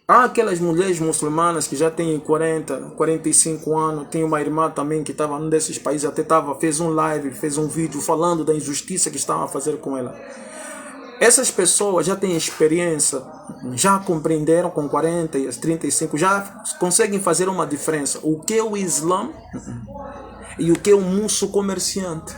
Há aquelas mulheres muçulmanas que já têm 40, 45 anos. Tem uma irmã também que estava num desses países, até fez um live, fez um vídeo falando da injustiça que estavam a fazer com ela. Essas pessoas já têm experiência, já compreenderam com 40 e 35, já conseguem fazer uma diferença. O que é o Islã e o que é o muçulmano comerciante.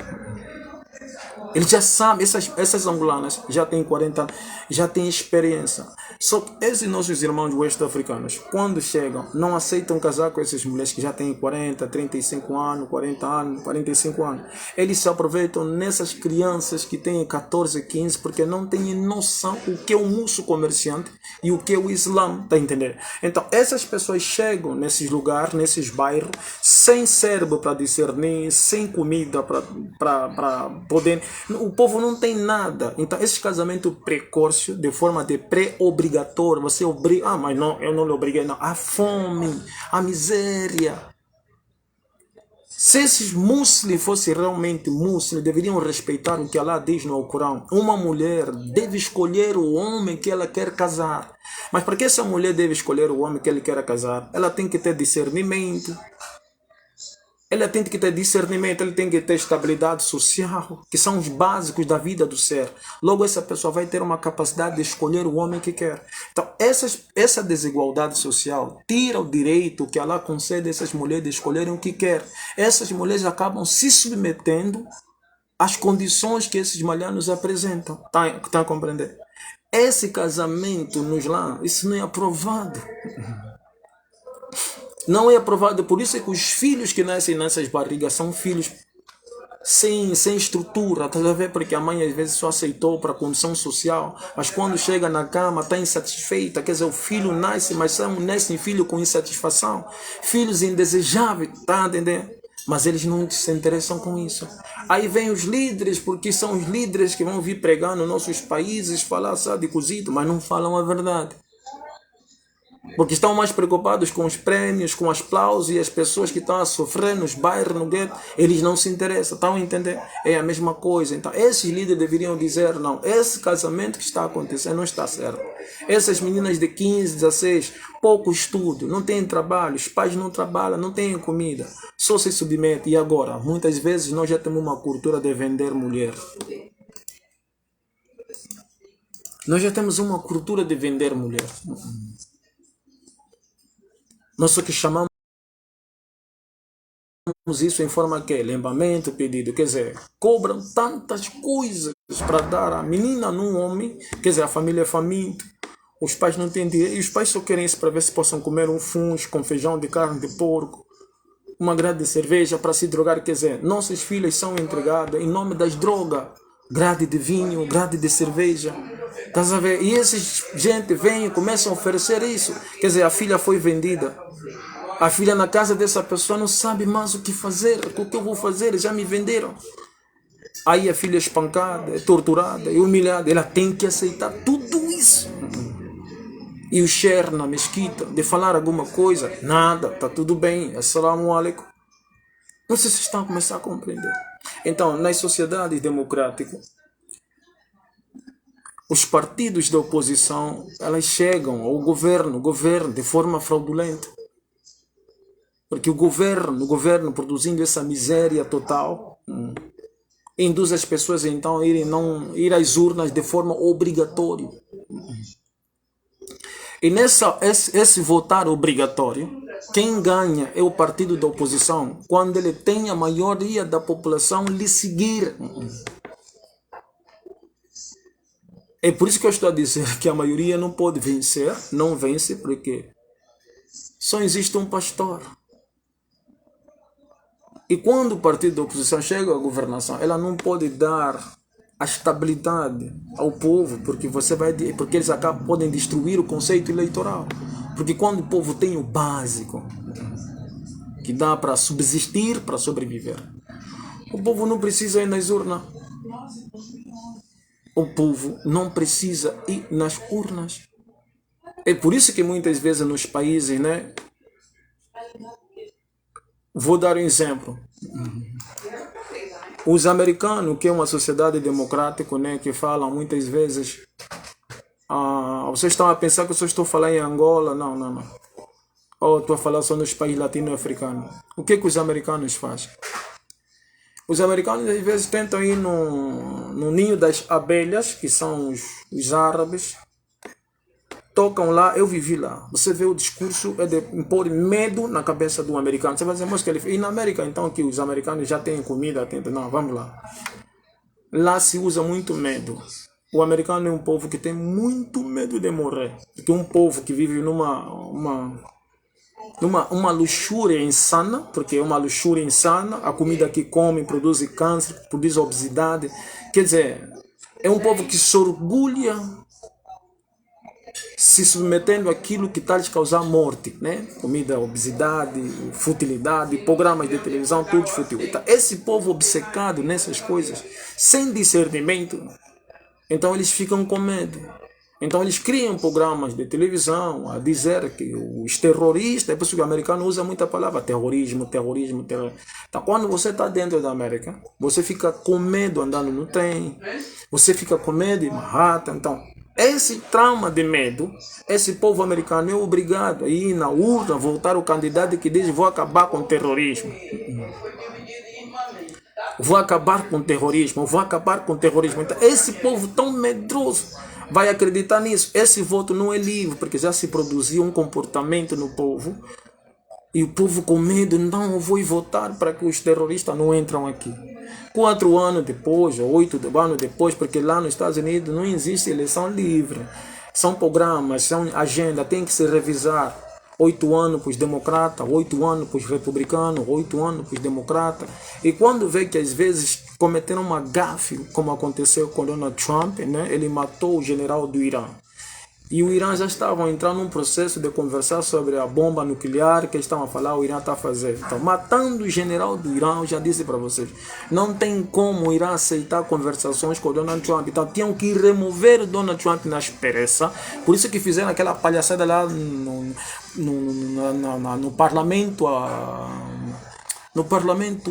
Eles já sabem, essas angolanas já têm 40 anos, já têm experiência. Só que esses nossos irmãos west-africanos, quando chegam, não aceitam casar com essas mulheres que já têm 40, 35 anos, 40 anos, 45 anos. Eles se aproveitam nessas crianças que têm 14, 15, porque não têm noção o que é o muçulmano comerciante e o que é o Islã, tá entendendo? Então, essas pessoas chegam nesses lugares, nesses bairros, sem cérebro para discernir, sem comida para poder. O povo não tem nada. Então, esse casamento precoce, de forma de pré-obrigatório, você obriga. Mas não, eu não lhe obriguei, não. A fome, a miséria. Se esses muçulmanos fossem realmente muçulmanos, deveriam respeitar o que Allah diz no Alcorão. Uma mulher deve escolher o homem que ela quer casar. Mas para que essa mulher deve escolher o homem que ela quer casar? Ela tem que ter discernimento. Ela tem que ter discernimento, ela tem que ter estabilidade social, que são os básicos da vida do ser. Logo, essa pessoa vai ter uma capacidade de escolher o homem que quer. Então, essa desigualdade social tira o direito que Allah concede a essas mulheres de escolherem o que quer. Essas mulheres acabam se submetendo às condições que esses malianos apresentam. Tá a compreender? Esse casamento no Islã, isso não é aprovado. Não é aprovado. Por isso é que os filhos que nascem nessas barrigas são filhos sem estrutura, estás a ver? Porque a mãe às vezes só aceitou para a condição social, mas quando chega na cama está insatisfeita, quer dizer, o filho nasce, mas nascem filho com insatisfação, filhos indesejáveis, tá a entender? Mas eles não se interessam com isso. Aí vem os líderes, porque são os líderes que vão vir pregar nos nossos países, falar sabe, de cozido, mas não falam a verdade. Porque estão mais preocupados com os prêmios, com os aplausos e as pessoas que estão a sofrer nos bairros, no gueto, eles não se interessam, estão a entender? É a mesma coisa. Então, esses líderes deveriam dizer, não, esse casamento que está acontecendo não está certo. Essas meninas de 15, 16, pouco estudo, não têm trabalho, os pais não trabalham, não têm comida, só se submetem. E agora, muitas vezes nós já temos uma cultura de vender mulher. Nós já temos uma cultura de vender mulher. Nós só que chamamos isso em forma que lembamento, pedido, quer dizer, cobram tantas coisas para dar a menina num homem, quer dizer, a família é faminta, os pais não têm dinheiro, e os pais só querem isso para ver se possam comer um fungo com feijão de carne de porco, uma grade de cerveja para se drogar, quer dizer, nossas filhas são entregadas em nome das drogas, grade de vinho, grade de cerveja, estás a ver? E essa gente vem e começam a oferecer isso, quer dizer, a filha foi vendida. A filha na casa dessa pessoa não sabe mais o que fazer. O que eu vou fazer? Já me venderam. Aí a filha é espancada, é torturada, é humilhada. Ela tem que aceitar tudo isso. E o share na mesquita, de falar alguma coisa, nada, está tudo bem. Assalamu alaikum. Não sei se vocês estão a começar a compreender. Então, nas sociedades democráticas, os partidos da oposição, elas chegam ao governo de forma fraudulenta. Porque o governo produzindo essa miséria total, induz as pessoas então a ir às urnas de forma obrigatória. E esse votar obrigatório, quem ganha é o partido da oposição, quando ele tem a maioria da população lhe seguir. É por isso que eu estou a dizer que a maioria não pode vencer, não vence, porque só existe um pastor. E quando o partido da oposição chega à governação, ela não pode dar a estabilidade ao povo, porque eles podem destruir o conceito eleitoral. Porque quando o povo tem o básico, que dá para subsistir, para sobreviver, o povo não precisa ir nas urnas. O povo não precisa ir nas urnas. É por isso que muitas vezes nos países, né? Vou dar um exemplo. Os americanos, que é uma sociedade democrática, né, que falam muitas vezes, vocês estão a pensar que eu só estou falando em Angola? Não. Ou estou a falar só nos países latino-africanos. O que os americanos fazem? Os americanos às vezes tentam ir no ninho das abelhas, que são os árabes. Tocam lá, eu vivi lá. Você vê o discurso é de impor medo na cabeça do americano. Você vai dizer, mas que ele fez. E na América, então, que os americanos já têm comida, não, vamos lá. Lá se usa muito medo. O americano é um povo que tem muito medo de morrer. Porque um povo que vive numa luxúria insana, porque é uma luxúria insana, a comida que come produz câncer, produz obesidade. Quer dizer, é um povo que se orgulha se submetendo àquilo que está lhes causar morte, né? Comida, obesidade, futilidade, programas de televisão, tudo fútil. Então, esse povo obcecado nessas coisas, sem discernimento, então eles ficam com medo. Então eles criam programas de televisão a dizer que os terroristas, é por isso que o americano usa muita palavra terrorismo. Então quando você está dentro da América, você fica com medo andando no trem, você fica com medo de Manhattan. Então esse trauma de medo, esse povo americano é obrigado a ir na urna, votar o candidato que diz vou acabar com o terrorismo. Vou acabar com o terrorismo, vou acabar com o terrorismo. Então esse povo tão medroso vai acreditar nisso. Esse voto não é livre, porque já se produziu um comportamento no povo. E o povo com medo, não, eu vou votar para que os terroristas não entram aqui. 4 anos depois, ou 8 anos depois, porque lá nos Estados Unidos não existe eleição livre. São programas, são agenda, tem que se revisar. 8 anos para os democratas, 8 anos para os republicanos, 8 anos para os democratas. E quando vê que às vezes cometeram uma gafe, como aconteceu com Donald Trump, né? Ele matou o general do Irã. E o Irã já estava entrando num processo de conversar sobre a bomba nuclear que eles estavam a falar, o Irã está a fazer. Então, matando o general do Irã, eu já disse para vocês, não tem como o Irã aceitar conversações com o Donald Trump. Então, tinham que remover o Donald Trump na aspereza. Por isso que fizeram aquela palhaçada lá no parlamento, no parlamento,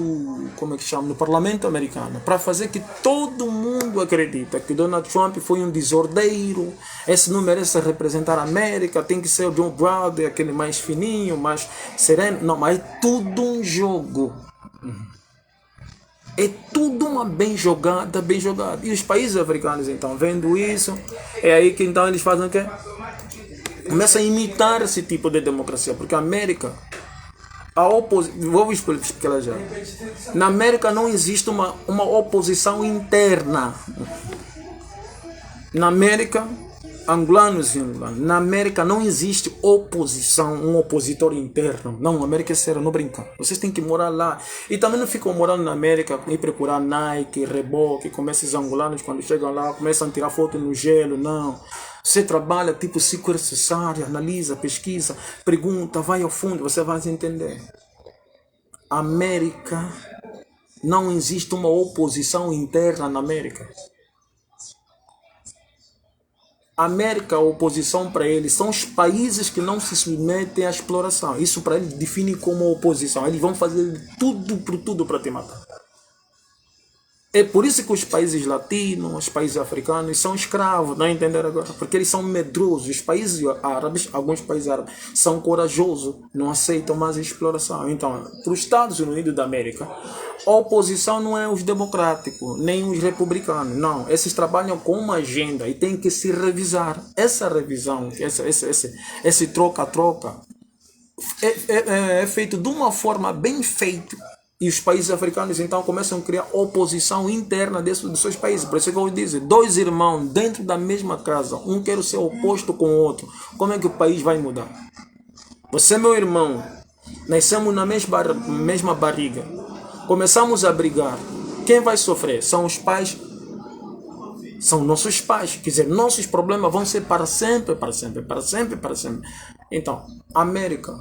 como é que chama? No parlamento americano, para fazer que todo mundo acredita que Donald Trump foi um desordeiro, esse não merece representar a América, tem que ser o John Browder, aquele mais fininho, mais sereno. Não, mas é tudo um jogo. É tudo uma bem jogada, bem jogada. E os países africanos, então, vendo isso, é aí que então eles fazem o quê? Começam a imitar esse tipo de democracia, porque a América, vou explicar já. Na América não existe uma oposição interna. Na América, angolanos e angolanos, na América não existe oposição, um opositor interno. Não, a América é sério, não brinca. Vocês têm que morar lá. E também não ficam morando na América e procurar Nike, Reebok, como esses angolanos quando chegam lá, começam a tirar foto no gelo, não. Você trabalha tipo ciclo necessário, analisa, pesquisa, pergunta, vai ao fundo, você vai entender. América, não existe uma oposição interna na América. América, a oposição para eles são os países que não se submetem à exploração. Isso para eles define como oposição. Eles vão fazer tudo por tudo para te matar. É por isso que os países latinos, os países africanos são escravos, não entenderam agora? Porque eles são medrosos. Os países árabes, alguns países árabes, são corajosos, não aceitam mais a exploração. Então, para os Estados Unidos da América, a oposição não é os democráticos, nem os republicanos, não. Esses trabalham com uma agenda e tem que se revisar. Essa revisão, esse troca-troca, é feito de uma forma bem feita. E os países africanos então começam a criar oposição interna dentro dos seus países. Por isso que eu digo, dois irmãos dentro da mesma casa, um quer ser oposto com o outro. Como é que o país vai mudar? Você, meu irmão, nascemos na mesma barriga. Começamos a brigar. Quem vai sofrer? São os pais. São nossos pais. Quer dizer, nossos problemas vão ser para sempre, para sempre, para sempre, para sempre. Então, América,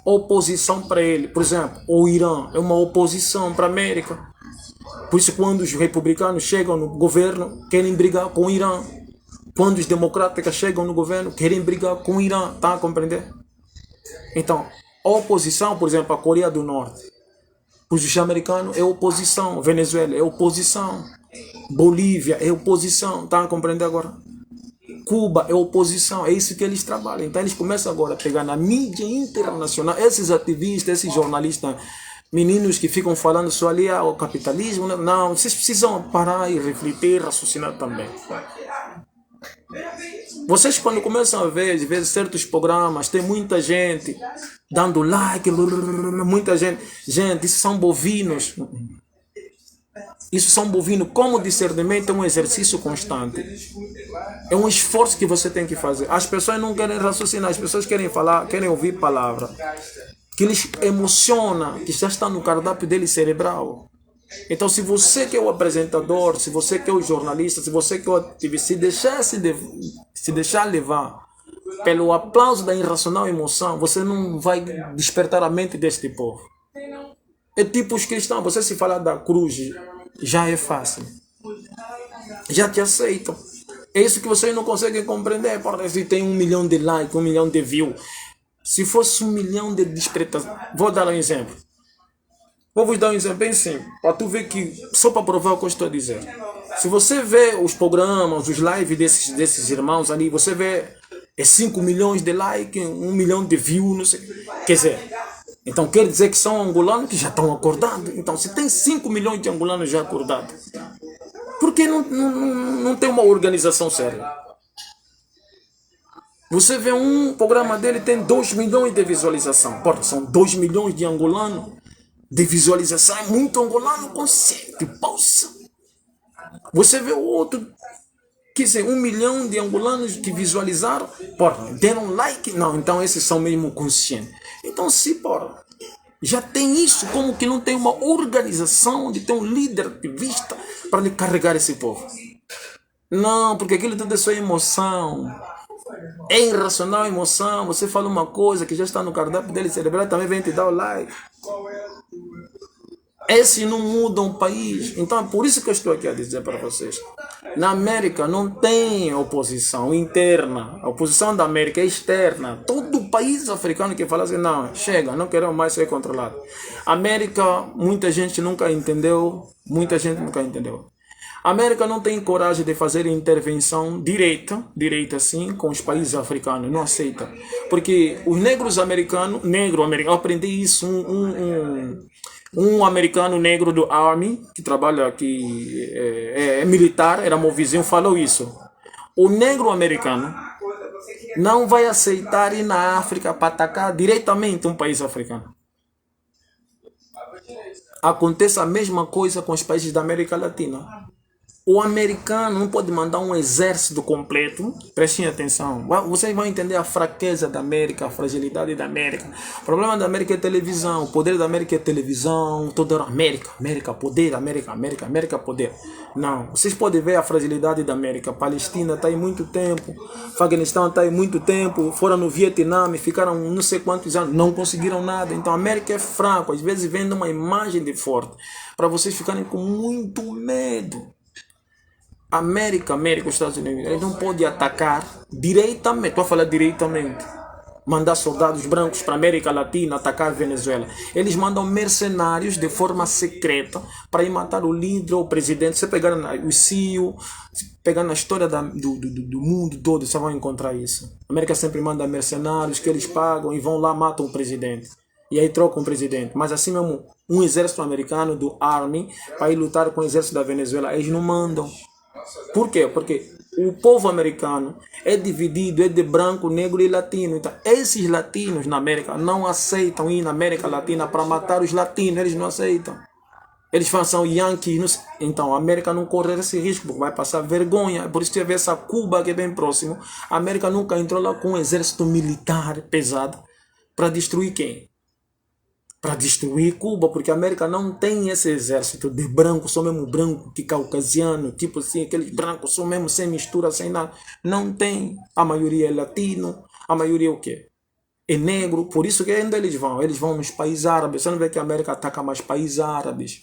oposição para ele. Por exemplo, o Irã é uma oposição para a América. Por isso, quando os republicanos chegam no governo, querem brigar com o Irã. Quando os democratas chegam no governo, querem brigar com o Irã. Tá a compreender? Então, a oposição, por exemplo, a Coreia do Norte, para os americanos é oposição. Venezuela é oposição. Bolívia é oposição. Tá a compreender agora? Cuba é oposição, é isso que eles trabalham. Então eles começam agora a pegar na mídia internacional, esses ativistas, esses jornalistas, meninos que ficam falando só ali o capitalismo. Não, vocês precisam parar e refletir, raciocinar também. Vocês quando começam a ver, às vezes, certos programas, tem muita gente dando like, muita gente. Gente, isso são bovinos. Isso são bovinos. Como discernimento é um exercício constante. É um esforço que você tem que fazer. As pessoas não querem raciocinar, as pessoas querem falar, querem ouvir palavra que lhes emociona, que já está no cardápio dele cerebral. Então, se você que é o apresentador, se você que é o jornalista, se você que é o ativista, se deixar levar pelo aplauso da irracional emoção, você não vai despertar a mente deste povo. É tipo os cristãos, você se falar da cruz, já é fácil. Já te aceitam. É isso que vocês não conseguem compreender. Se tem 1 milhão de likes, 1 milhão de views. Se fosse 1 milhão de despretas, vou dar um exemplo. Vou vos dar um exemplo bem simples. Para tu ver que, só para provar o que eu estou a dizer. Se você vê os programas, os lives desses irmãos ali, você vê 5 milhões de likes, 1 milhão de views, não sei. Quer dizer, então quer dizer que são angolanos que já estão acordados. Então se tem 5 milhões de angolanos já acordados, por que não tem uma organização séria? Você vê um programa dele tem 2 milhões de visualização. Porra, são 2 milhões de angolanos de visualização. É muito angolano consciente. Poxa. Você vê o outro Quer dizer, 1 milhão de angolanos que visualizaram, porra, deram like. Não, então esses são mesmo conscientes. Então, se, porra, já tem isso, como que não tem uma organização de ter um líder ativista para lhe carregar esse povo? Não, porque aquilo tudo é só emoção. É irracional emoção. Você fala uma coisa que já está no cardápio dele cerebral, também vem te dar o like. Esses não mudam o país. Então é por isso que eu estou aqui a dizer para vocês. Na América não tem oposição interna. A oposição da América é externa. Todo país africano que fala assim, não, chega, não queremos mais ser controlado. América, muita gente nunca entendeu. Muita gente nunca entendeu. A América não tem coragem de fazer intervenção direita assim, com os países africanos, não aceita. Porque os negros americanos, eu aprendi isso, um americano negro do Army, que trabalha aqui, é militar, era meu vizinho, falou isso. O negro americano não vai aceitar ir na África para atacar diretamente um país africano. Acontece a mesma coisa com os países da América Latina. O americano não pode mandar um exército completo. Prestem atenção. Vocês vão entender a fraqueza da América, a fragilidade da América. O problema da América é televisão. O poder da América é televisão. Toda hora América, poder, América, poder. Não. Vocês podem ver a fragilidade da América. A Palestina está aí muito tempo. O Afeganistão está aí muito tempo. Foram no Vietnã, ficaram não sei quantos anos. Não conseguiram nada. Então a América é fraco. Às vezes vende uma imagem de forte. Para vocês ficarem com muito medo. América, os Estados Unidos, eles não podem atacar diretamente, estou a falar diretamente, mandar soldados brancos para a América Latina atacar a Venezuela. Eles mandam mercenários de forma secreta para ir matar o líder ou o presidente. Você pegar o CEO, pegar na história do mundo todo, você vai encontrar isso. A América sempre manda mercenários que eles pagam e vão lá matam o presidente. E aí trocam o presidente. Mas assim mesmo, um exército americano do Army para ir lutar com o exército da Venezuela, eles não mandam. Por quê? Porque o povo americano é dividido, é de branco, negro e latino. Então, esses latinos na América não aceitam ir na América Latina para matar os latinos. Eles não aceitam. Eles falam, são yankees. Então, a América não corre esse risco, porque vai passar vergonha. Por isso que você vê essa Cuba que é bem próximo. A América nunca entrou lá com um exército militar pesado para destruir quem? Para destruir Cuba, porque a América não tem esse exército de branco, só mesmo branco, que caucasiano, tipo assim, aqueles brancos só mesmo sem mistura, sem nada. Não tem. A maioria é latino, a maioria é o quê? É negro. Por isso que ainda eles vão nos países árabes. Você não vê que a América ataca mais países árabes.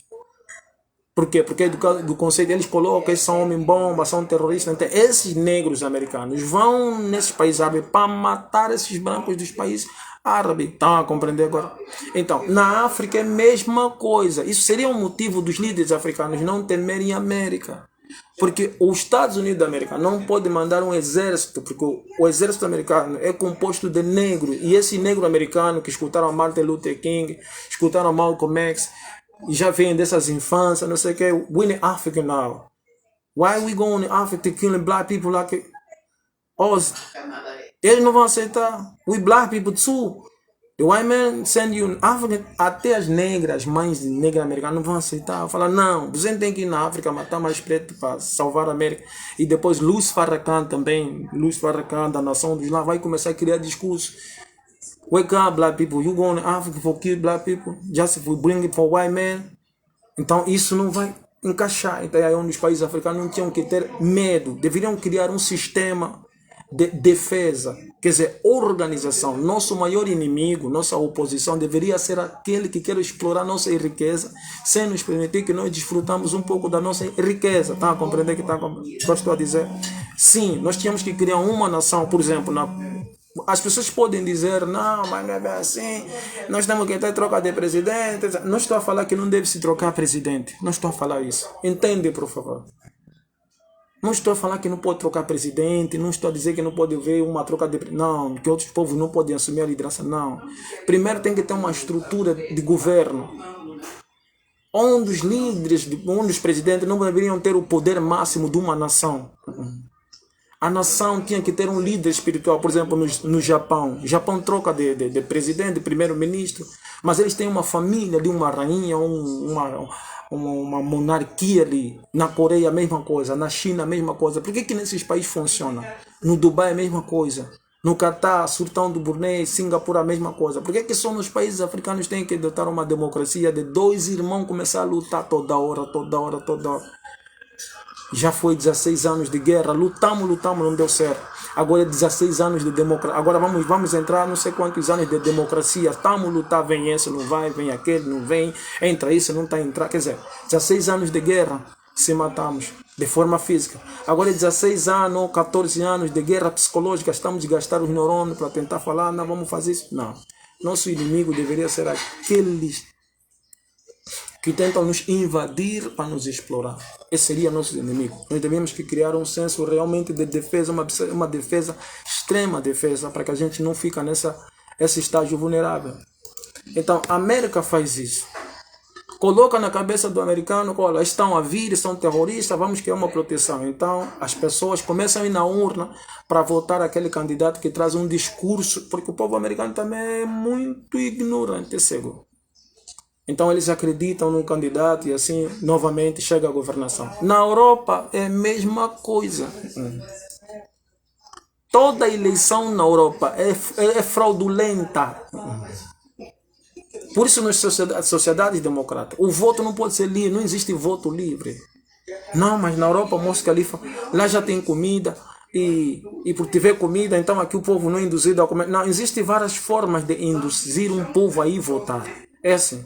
Por quê? Porque do conceito eles colocam que são homem-bomba, são terroristas. Então, esses negros americanos vão nesses países árabes para matar esses brancos dos países árabes. Estão a compreender agora? Então, na África é a mesma coisa. Isso seria um motivo dos líderes africanos não temerem a América. Porque os Estados Unidos da América não pode mandar um exército, porque o exército americano é composto de negros. E esse negro americano que escutaram Martin Luther King, escutaram Malcolm X, e já vem dessas infâncias, não sei o que, we need Africa now. Why we going to Africa to killing black people like us? Eles não vão aceitar. We black people too. The white man send you Africa. Até as negras, mães de negras americanas não vão aceitar. Falar, não, você tem que ir na África matar mais preto para salvar a América. E depois Luiz Farrakhan também, Luiz Farrakhan da Nação dos Lá, vai começar a criar discurso. Wake up, black people. You going to Africa for kill black people? Just if we bring it for white men. Então isso não vai encaixar. Então é onde os países africanos não tinham que ter medo. Deveriam criar um sistema de defesa. Quer dizer, organização. Nosso maior inimigo, nossa oposição deveria ser aquele que quer explorar nossa riqueza sem nos permitir que nós desfrutamos um pouco da nossa riqueza. Está a compreender que estou a dizer? Sim, nós tínhamos que criar uma nação, por exemplo, as pessoas podem dizer, não, mas não é assim, nós temos que ter troca de presidente. Não estou a falar que não deve se trocar presidente. Não estou a falar isso. Entende, por favor. Não estou a falar que não pode trocar presidente. Não estou a dizer que não pode haver uma troca de... Não, que outros povos não podem assumir a liderança. Não. Primeiro tem que ter uma estrutura de governo. Onde os líderes, onde os presidentes não deveriam ter o poder máximo de uma nação. A nação tinha que ter um líder espiritual. Por exemplo, no Japão. O Japão troca de presidente, de primeiro-ministro. Mas eles têm uma família de uma rainha, uma monarquia ali. Na Coreia a mesma coisa, na China a mesma coisa. Por que que nesses países funciona? No Dubai a mesma coisa. No Catar, Sultão do Brunei, Singapura a mesma coisa. Por que que só nos países africanos tem que adotar uma democracia de dois irmãos começar a lutar toda hora, toda hora, toda hora? Já foi 16 anos de guerra, lutamos, não deu certo. Agora é 16 anos de democracia. Agora vamos entrar não sei quantos anos de democracia. Estamos a lutar, vem esse, não vai, vem aquele, não vem. Entra isso, não está entrando. Quer dizer, 16 anos de guerra, se matamos de forma física. Agora é 16 anos, 14 anos de guerra psicológica. Estamos a gastar os neurônios para tentar falar, não, vamos fazer isso. Não. Nosso inimigo deveria ser aqueles que tentam nos invadir para nos explorar. Esse seria nosso inimigo. Nós devemos que criar um senso realmente de defesa, uma defesa, extrema defesa, para que a gente não fique esse estágio vulnerável. Então, a América faz isso. Coloca na cabeça do americano, olha, estão a vir, são terroristas, vamos criar uma proteção. Então, as pessoas começam a ir na urna para votar aquele candidato que traz um discurso, porque o povo americano também é muito ignorante, é cego. Então eles acreditam no candidato e assim novamente chega a governação. Na Europa é a mesma coisa. Toda eleição na Europa é fraudulenta. Por isso nas sociedades democráticas, o voto não pode ser livre, não existe voto livre. Não, mas na Europa, Mosca Khalifa, lá já tem comida e por tiver comida, então aqui o povo não é induzido a comer. Não, existem várias formas de induzir um povo a ir votar. É assim.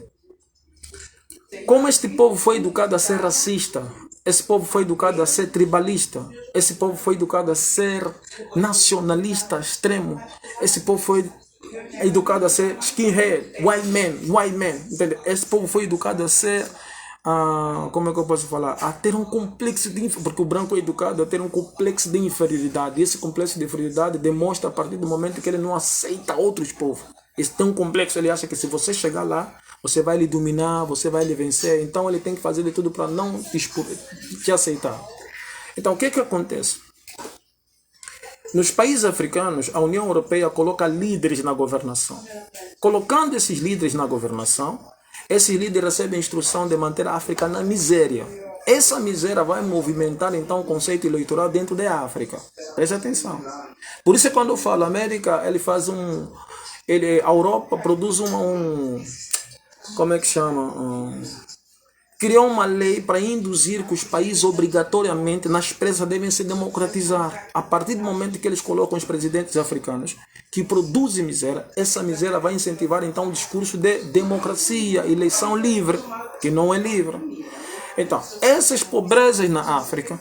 Como este povo foi educado a ser racista, esse povo foi educado a ser tribalista, esse povo foi educado a ser nacionalista extremo, esse povo foi educado a ser skinhead, white man, entende? Esse povo foi educado a ser, como é que eu posso falar? A ter um complexo de inferioridade, porque o branco é educado a ter um complexo de inferioridade, e esse complexo de inferioridade demonstra a partir do momento que ele não aceita outros povos. Esse tem um complexo, ele acha que se você chegar lá, você vai lhe dominar, você vai lhe vencer. Então ele tem que fazer de tudo para não te aceitar. Então o que acontece? Nos países africanos, a União Europeia coloca líderes na governação. Colocando esses líderes na governação, esses líderes recebem a instrução de manter a África na miséria. Essa miséria vai movimentar então o conceito eleitoral dentro da África. Preste atenção. Por isso quando eu falo América, ele faz a Europa produz como é que chama? Criou uma lei para induzir que os países obrigatoriamente nas presas devem se democratizar. A partir do momento que eles colocam os presidentes africanos que produzem miséria, essa miséria vai incentivar então o discurso de democracia, eleição livre, que não é livre. Então, essas pobrezas na África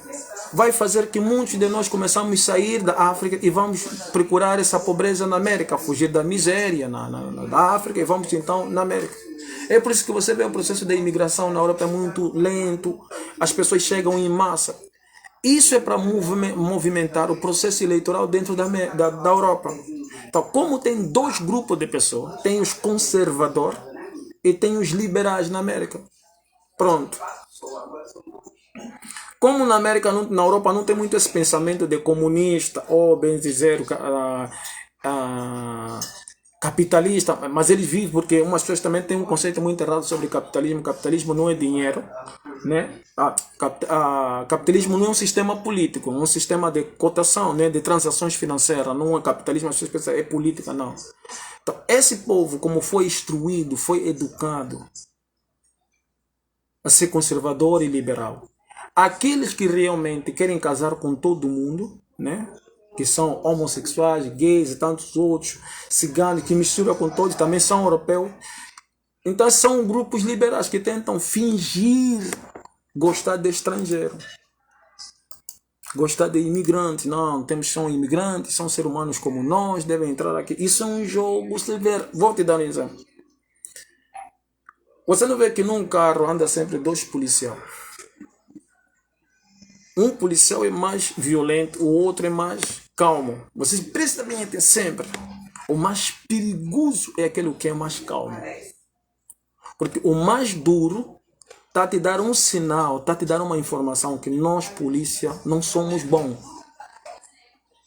vai fazer que muitos de nós começamos a sair da África e vamos procurar essa pobreza na América, fugir da miséria da África e vamos então na América. É por isso que você vê o processo de imigração na Europa é muito lento, as pessoas chegam em massa. Isso é para movimentar o processo eleitoral dentro da Europa. Então, como tem dois grupos de pessoas, tem os conservadores e tem os liberais na América. Pronto. Como na América, na Europa não tem muito esse pensamento de comunista ou bem dizer capitalista, mas eles vivem porque umas pessoas também têm um conceito muito errado sobre capitalismo. Capitalismo não é dinheiro, né? Capitalismo não é um sistema político, é um sistema de cotação, né? De transações financeiras. Não é capitalismo, as pessoas pensam é política, não. Então, esse povo, como foi instruído, foi educado a ser conservador e liberal. Aqueles que realmente querem casar com todo mundo, né? Que são homossexuais, gays e tantos outros, ciganos, que misturam com todos, também são europeus. Então são grupos liberais que tentam fingir gostar de estrangeiro, gostar de imigrantes. Não, são imigrantes, são seres humanos como nós, devem entrar aqui. Isso é um jogo severo. Vou te dar um exemplo. Você não vê que num carro anda sempre dois policiais. Um policial é mais violento, o outro é mais calmo. Vocês prestem bem atenção sempre. O mais perigoso é aquele que é mais calmo. Porque o mais duro está a te dar um sinal, está a te dar uma informação que nós, polícia, não somos bons.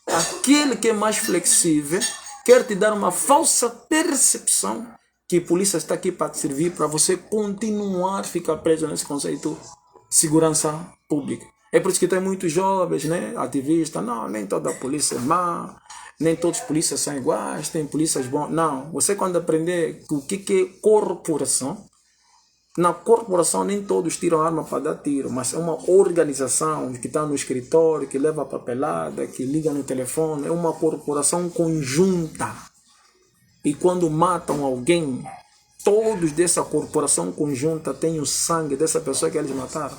Aquele que é mais flexível quer te dar uma falsa percepção que a polícia está aqui para te servir, para você continuar a ficar preso nesse conceito de segurança pública. É por isso que tem muitos jovens, né, ativistas, não, nem toda a polícia é má, nem todos os polícias são iguais, tem polícias bons. Não, você quando aprender o que é corporação, na corporação nem todos tiram arma para dar tiro, mas é uma organização que está no escritório, que leva a papelada, que liga no telefone, é uma corporação conjunta. E quando matam alguém, todos dessa corporação conjunta têm o sangue dessa pessoa que eles mataram.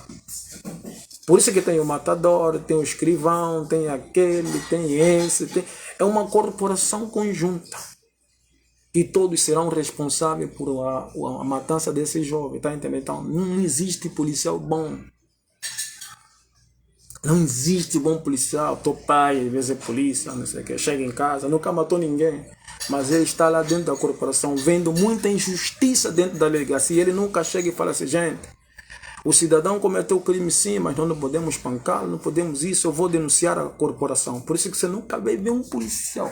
Por isso que tem o matador, tem o escrivão, tem aquele, tem esse. É uma corporação conjunta. E todos serão responsáveis por a matança desse jovem, tá entendendo? Então, não existe policial bom. Não existe bom policial. Teu pai, às vezes é polícia, não sei o que, chega em casa, nunca matou ninguém. Mas ele está lá dentro da corporação, vendo muita injustiça dentro da delegacia. Ele nunca chega e fala assim, gente, o cidadão cometeu crime sim, mas nós não podemos pancá-lo, não podemos isso, eu vou denunciar a corporação. Por isso que você nunca vai ver um policial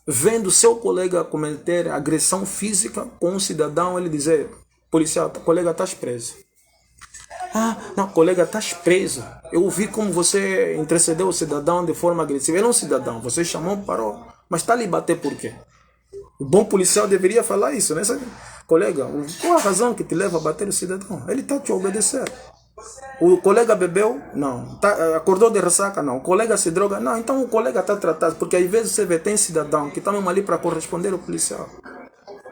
vendo seu colega cometer agressão física com um cidadão, ele dizer, policial, colega, estás preso. Ah, não, colega, estás preso. Eu vi como você intercedeu o cidadão de forma agressiva. Ele é um cidadão, você chamou, parou, mas está ali bater por quê? O bom policial deveria falar isso, né? Colega, qual a razão que te leva a bater o cidadão? Ele está te obedecer. O colega bebeu? Não. Acordou de ressaca? Não. O colega se droga? Não. Então o colega está tratado. Porque às vezes você vê, tem cidadão que está mesmo ali para corresponder ao policial.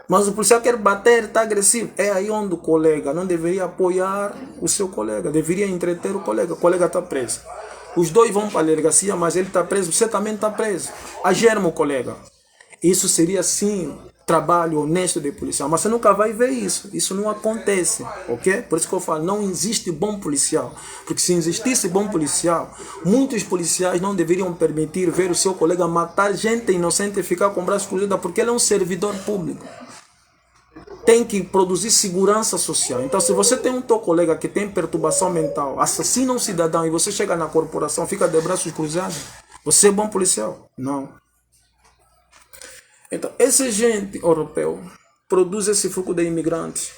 Mas o policial quer bater, está agressivo. É aí onde o colega não deveria apoiar o seu colega. Deveria entreter o colega. O colega está preso. Os dois vão para a delegacia, mas ele está preso. Você também está preso. Agerma o colega. Isso seria sim trabalho honesto de policial, mas você nunca vai ver isso. Isso não acontece, ok? Por isso que eu falo, não existe bom policial. Porque se existisse bom policial, muitos policiais não deveriam permitir ver o seu colega matar gente inocente e ficar com o braço cruzado, porque ele é um servidor público. Tem que produzir segurança social. Então, se você tem um teu colega que tem perturbação mental, assassina um cidadão e você chega na corporação, fica de braços cruzados, você é bom policial? Não. Então, essa gente europeu produz esse fluxo de imigrantes.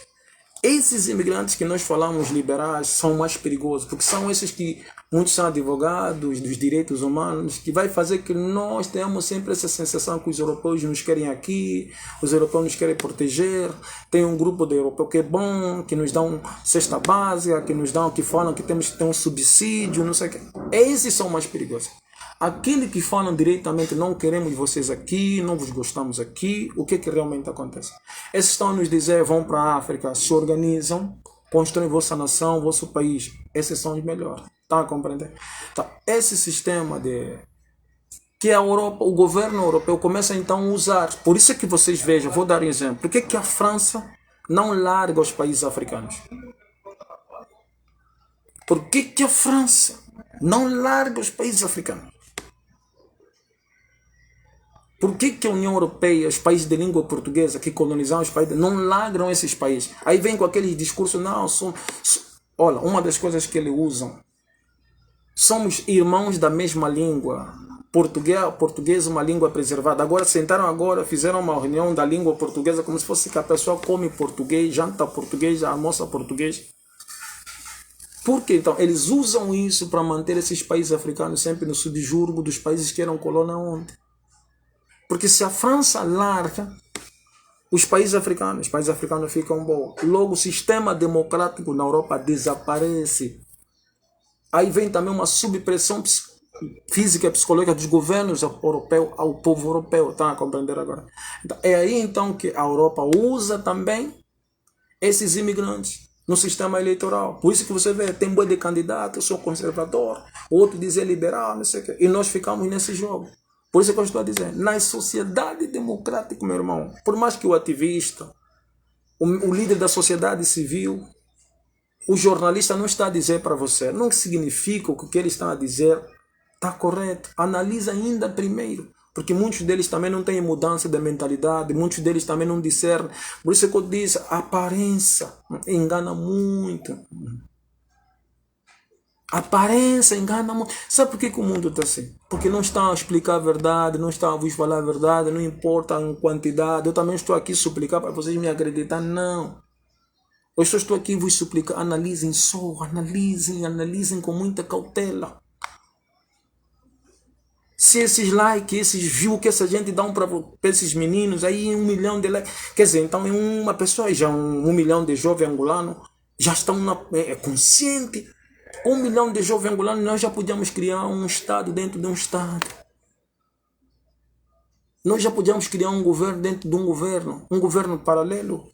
Esses imigrantes que nós falamos liberais são mais perigosos, porque são esses que muitos são advogados dos direitos humanos, que vai fazer que nós tenhamos sempre essa sensação que os europeus nos querem aqui, os europeus nos querem proteger. Tem um grupo de europeus que é bom, que nos dão cesta básica, que falam que temos que ter um subsídio, não sei o que. Esses são mais perigosos. Aqueles que falam diretamente, não queremos vocês aqui, não vos gostamos aqui, o que realmente acontece? Esses estão a nos dizer, vão para a África, se organizam, constroem vossa nação, vosso país. Esses são os melhores. Está a compreender? Então, esse sistema que a Europa, o governo europeu começa então a usar. Por isso é que vocês vejam, vou dar um exemplo. Por que a França não larga os países africanos? Por que a França não larga os países africanos? Por que a União Europeia, os países de língua portuguesa que colonizaram os países, não largam esses países? Aí vem com aquele discurso, não, olha, uma das coisas que eles usam, somos irmãos da mesma língua, português é uma língua preservada. Agora fizeram uma reunião da língua portuguesa como se fosse que a pessoa come português, janta português, almoça português. Por que então? Eles usam isso para manter esses países africanos sempre no subjúrgo dos países que eram colônia ontem. Porque se a França larga, os países africanos ficam bons. Logo, o sistema democrático na Europa desaparece. Aí vem também uma subpressão física e psicológica dos governos europeus ao povo europeu. Está a compreender agora? Então, é aí então que a Europa usa também esses imigrantes no sistema eleitoral. Por isso que você vê, tem boi de candidato, eu sou conservador, outro diz liberal, não sei o quê. E nós ficamos nesse jogo. Por isso que eu estou a dizer, na sociedade democrática, meu irmão, por mais que o ativista, o líder da sociedade civil, o jornalista não está a dizer para você, não significa que o que ele está a dizer está correto. Analisa ainda primeiro, porque muitos deles também não têm mudança de mentalidade, muitos deles também não discernem. Por isso que eu disse, a aparência engana muito. A aparência engana muito. Sabe por que o mundo está assim? Porque não estão a explicar a verdade, não estão a vos falar a verdade, não importa a quantidade. Eu também estou aqui a suplicar para vocês me acreditarem. Não. Eu só estou aqui a vos suplicar. Analisem só, analisem com muita cautela. Se esses likes, esses views que essa gente dá para esses meninos, aí 1 milhão de likes. Quer dizer, então é uma pessoa, já 1 milhão de jovens angolanos, já estão consciente. 1 milhão de jovens angolanos, nós já podíamos criar um Estado dentro de um Estado. Nós já podíamos criar um governo dentro de um governo paralelo.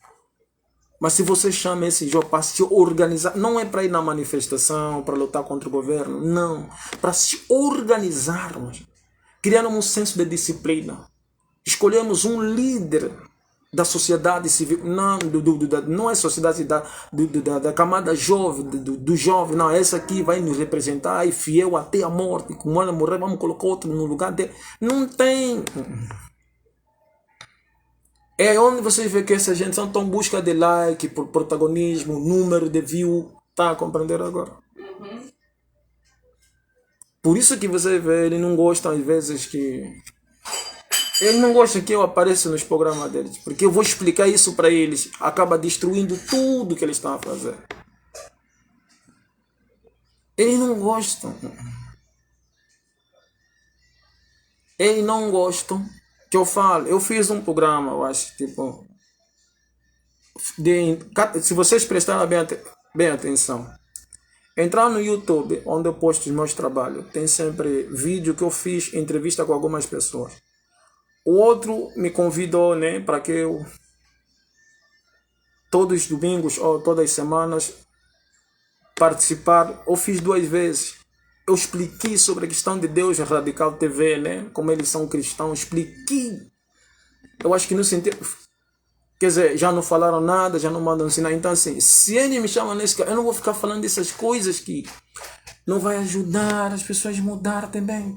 Mas se você chama esse jogo para se organizar, não é para ir na manifestação, para lutar contra o governo, não. Para se organizarmos, criarmos um senso de disciplina. Escolhemos um líder da sociedade civil, não é sociedade da camada jovem, do jovem, não, essa aqui vai nos representar e fiel até a morte, como ela morrer, vamos colocar outro no lugar dele. Não tem. É onde vocês vê que essa gente só estão em busca de like, por protagonismo, número de view, tá a compreender agora? Por isso que você vê, ele não gosta às vezes que... Ele não gosta que eu apareça nos programas deles, porque eu vou explicar isso para eles, acaba destruindo tudo que eles estão a fazer. Eles não gostam. Eles não gostam que eu fale. Eu fiz um programa, eu acho, tipo... se vocês prestarem bem atenção, entrar no YouTube, onde eu posto os meus trabalhos, tem sempre vídeo que eu fiz, entrevista com algumas pessoas. O outro me convidou, né, para que eu, todos os domingos ou todas as semanas, participar. Eu fiz 2 vezes. Eu expliquei sobre a questão de Deus Radical TV, né, como eles são cristãos, expliquei. Eu acho que no sentido... Quer dizer, já não falaram nada, já não mandam ensinar. Então, assim, se ele me chama nesse caso, eu não vou ficar falando dessas coisas que não vai ajudar as pessoas a mudar também.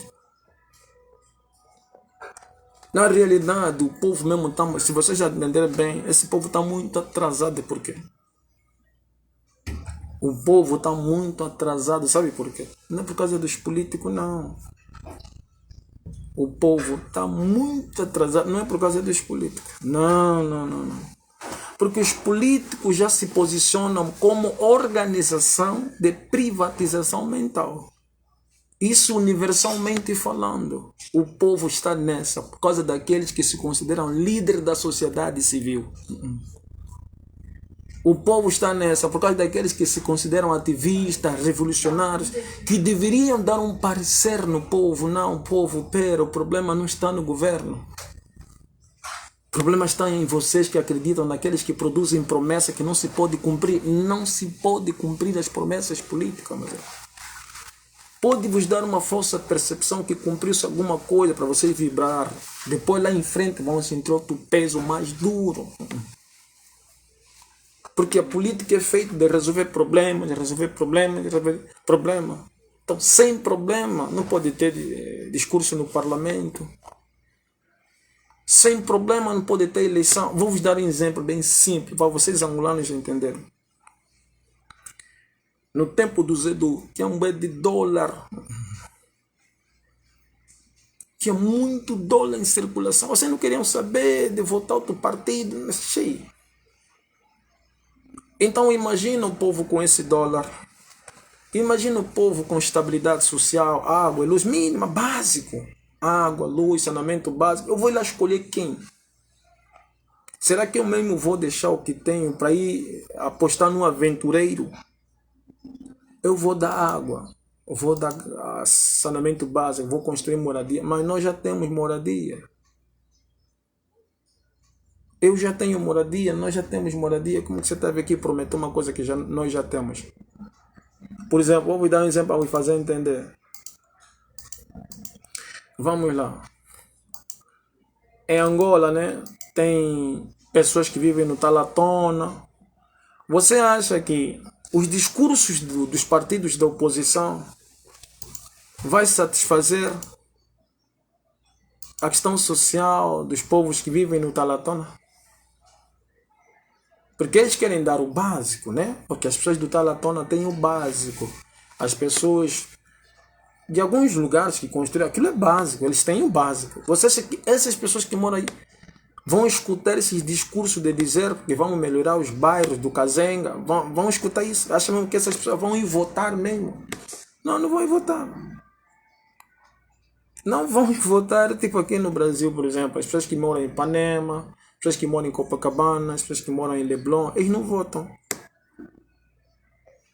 Na realidade, o povo mesmo está... Se vocês já entenderem bem, esse povo está muito atrasado. Por quê? O povo está muito atrasado. Sabe por quê? Não é por causa dos políticos, não. O povo está muito atrasado. Não é por causa dos políticos. Não. Porque os políticos já se posicionam como organização de privatização mental. Isso universalmente falando. O povo está nessa por causa daqueles que se consideram líderes da sociedade civil. O povo está nessa por causa daqueles que se consideram ativistas, revolucionários, que deveriam dar um parecer no povo. Não, povo, pera, o problema não está no governo. O problema está em vocês que acreditam naqueles que produzem promessas que não se pode cumprir. Não se pode cumprir as promessas políticas, mas pode vos dar uma falsa percepção que cumpriu-se alguma coisa para vocês vibrar. Depois lá em frente vão sentir outro peso mais duro. Porque a política é feita de resolver problemas, Então, sem problema, não pode ter discurso no parlamento. Sem problema, não pode ter eleição. Vou vos dar um exemplo bem simples, para vocês angolanos entenderem. No tempo do Zedu, tinha um bem de dólar. Tinha muito dólar em circulação. Vocês não queriam saber de votar outro partido, mas cheio. Então imagina o povo com esse dólar. Imagina o povo com estabilidade social, água, luz mínima, básico. Água, luz, saneamento básico. Eu vou lá escolher quem? Será que eu mesmo vou deixar o que tenho para ir apostar num aventureiro? Eu vou dar água, eu vou dar saneamento básico, vou construir moradia, mas nós já temos moradia. Eu já tenho moradia, nós já temos moradia. Como que você está aqui prometer uma coisa que nós já temos? Por exemplo, vou dar um exemplo para me fazer entender. Vamos lá. Em Angola, né, tem pessoas que vivem no Talatona. Você acha que os discursos dos partidos da oposição vai satisfazer a questão social dos povos que vivem no Talatona? Porque eles querem dar o básico, né? Porque as pessoas do Talatona têm o básico. as pessoas de alguns lugares que construíram, aquilo é básico, eles têm o básico. Você acha que essas pessoas que moram aí vão escutar esses discursos de dizer que vamos melhorar os bairros do Kazenga? Vão escutar isso? Acham mesmo que essas pessoas vão ir votar mesmo? Não, não vão ir votar. Não vão ir votar, tipo aqui no Brasil, por exemplo, as pessoas que moram em Ipanema, as pessoas que moram em Copacabana, as pessoas que moram em Leblon, eles não votam.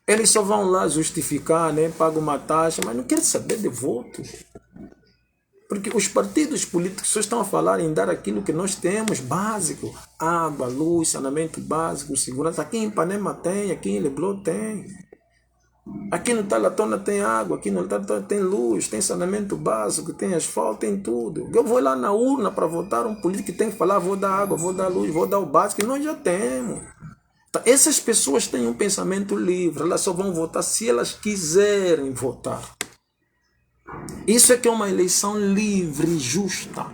Eles só vão lá justificar, né? Pagam uma taxa, mas não querem saber de voto. Porque os partidos políticos só estão a falar em dar aquilo que nós temos, básico. Água, luz, saneamento básico, segurança. Aqui em Ipanema tem, aqui em Leblon tem. Aqui no Talatona tem água, aqui no Talatona tem luz, tem saneamento básico, tem asfalto, tem tudo. Eu vou lá na urna para votar um político que tem que falar, vou dar água, vou dar luz, vou dar o básico, e nós já temos. Então, essas pessoas têm um pensamento livre, elas só vão votar se elas quiserem votar. Isso é que é uma eleição livre e justa.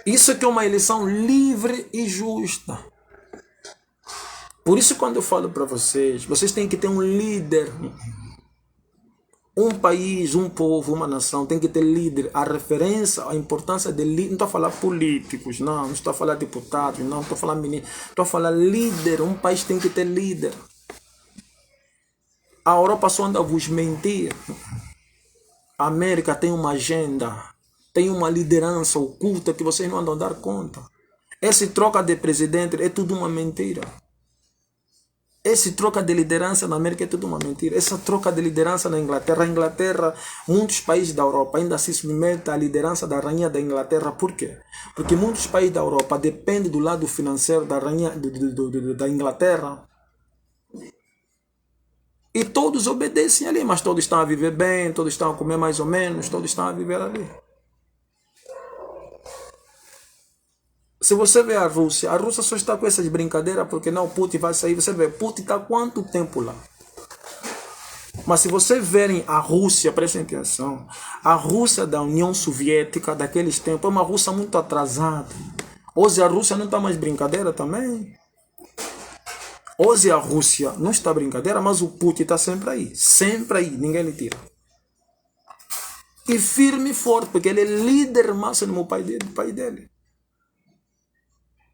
Isso é que é uma eleição livre e justa. Por isso, quando eu falo para vocês, vocês têm que ter um líder. Um país, um povo, uma nação tem que ter líder. A referência, a importância de líder. Não estou a falar políticos, não estou a falar deputados, não estou a falar ministros. Estou a falar líder. Um país tem que ter líder. A Europa só anda a vos mentir. A América tem uma agenda, tem uma liderança oculta que vocês não andam a dar conta. Essa troca de presidente é tudo uma mentira. Essa troca de liderança na América é tudo uma mentira. Essa troca de liderança na Inglaterra. A Inglaterra, muitos países da Europa ainda se submetem à liderança da rainha da Inglaterra. Por quê? Porque muitos países da Europa dependem do lado financeiro da rainha da Inglaterra. E todos obedecem ali, mas todos estão a viver bem, todos estão a comer mais ou menos, todos estão a viver ali. Se você vê a Rússia só está com essas brincadeiras porque não, Putin vai sair. Você vê, Putin está há quanto tempo lá? Mas se você verem a Rússia, prestem atenção, a Rússia da União Soviética daqueles tempos é uma Rússia muito atrasada. Hoje a Rússia não está mais brincadeira também. Hoje a Rússia não está brincadeira, mas o Putin está sempre aí, ninguém lhe tira. E firme e forte, porque ele é líder máximo no país dele.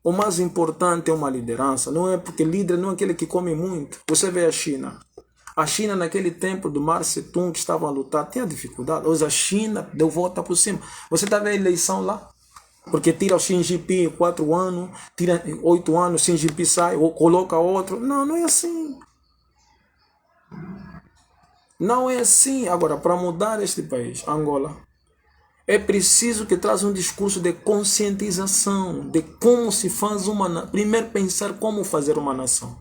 O mais importante é uma liderança, não é porque líder não é aquele que come muito. Você vê a China. A China naquele tempo do Mao Tse-tung que estavam a lutar, tinha dificuldade. Hoje a China deu volta por cima. Você está vendo a eleição lá? Porque tira o Xi Jinping 4 anos, tira 8 anos, Xi Jinping sai, ou coloca outro. Não, não é assim. Não é assim. Agora, para mudar este país, Angola, é preciso que traz um discurso de conscientização, de como se faz uma nação. Primeiro pensar como fazer uma nação.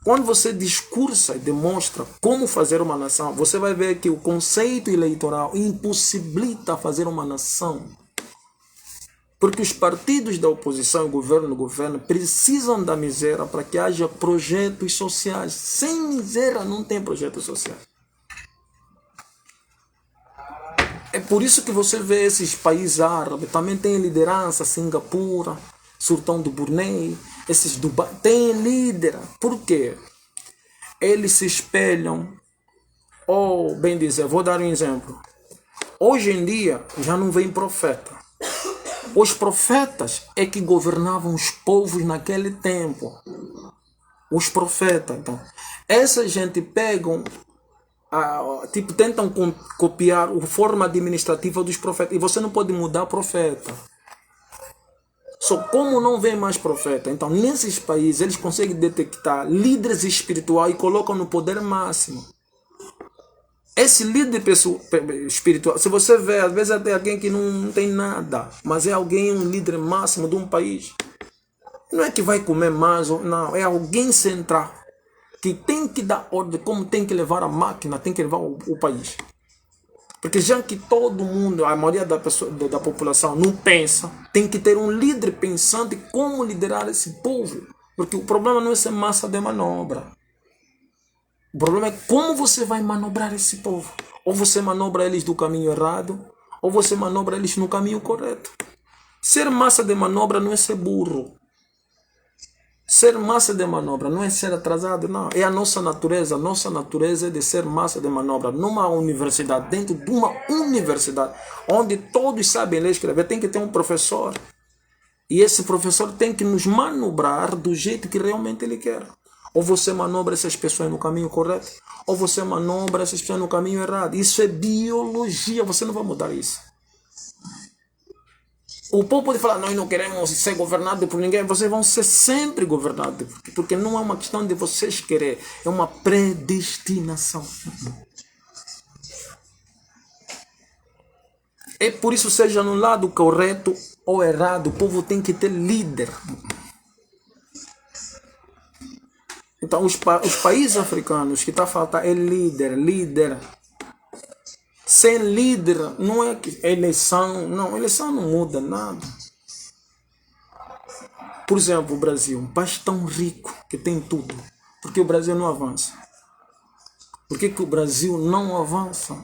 Quando você discursa e demonstra como fazer uma nação, você vai ver que o conceito eleitoral impossibilita fazer uma nação. Porque os partidos da oposição e o governo precisam da miséria para que haja projetos sociais. Sem miséria não tem projetos sociais. É por isso que você vê esses países árabes, também tem liderança, Singapura, Sultão do Brunei, esses Dubai, tem líder. Por quê? Eles se espelham, ou bem dizer, vou dar um exemplo. Hoje em dia já não vem profeta. Os profetas é que governavam os povos naquele tempo. Os profetas, então. Essa gente pegam, tentam copiar a forma administrativa dos profetas. E você não pode mudar profeta. Só como não vem mais profeta, então nesses países eles conseguem detectar líderes espirituais e colocam no poder máximo. Esse líder espiritual, se você vê, às vezes até alguém que não tem nada, mas é alguém, um líder máximo de um país. Não é que vai comer mais, não, é alguém central, que tem que dar ordem, como tem que levar a máquina, tem que levar o país. Porque já que todo mundo, a maioria da população não pensa, tem que ter um líder pensante como liderar esse povo. Porque o problema não é ser massa de manobra. O problema é como você vai manobrar esse povo. Ou você manobra eles do caminho errado, ou você manobra eles no caminho correto. Ser massa de manobra não é ser burro. Ser massa de manobra não é ser atrasado, não. É a nossa natureza. A nossa natureza é de ser massa de manobra. Numa universidade, dentro de uma universidade, onde todos sabem ler e escrever, tem que ter um professor. E esse professor tem que nos manobrar do jeito que realmente ele quer. Ou você manobra essas pessoas no caminho correto, ou você manobra essas pessoas no caminho errado. Isso é biologia, você não vai mudar isso. O povo pode falar, nós não queremos ser governados por ninguém. Vocês vão ser sempre governados. Porque não é uma questão de vocês querer, é uma predestinação. É por isso, seja no lado correto ou errado, o povo tem que ter líder. Então, os países africanos que está faltando é líder. Sem líder, não é que eleição, não, eleição não muda nada. Por exemplo, o Brasil, um país tão rico que tem tudo, porque o Brasil não avança? Por que o Brasil não avança?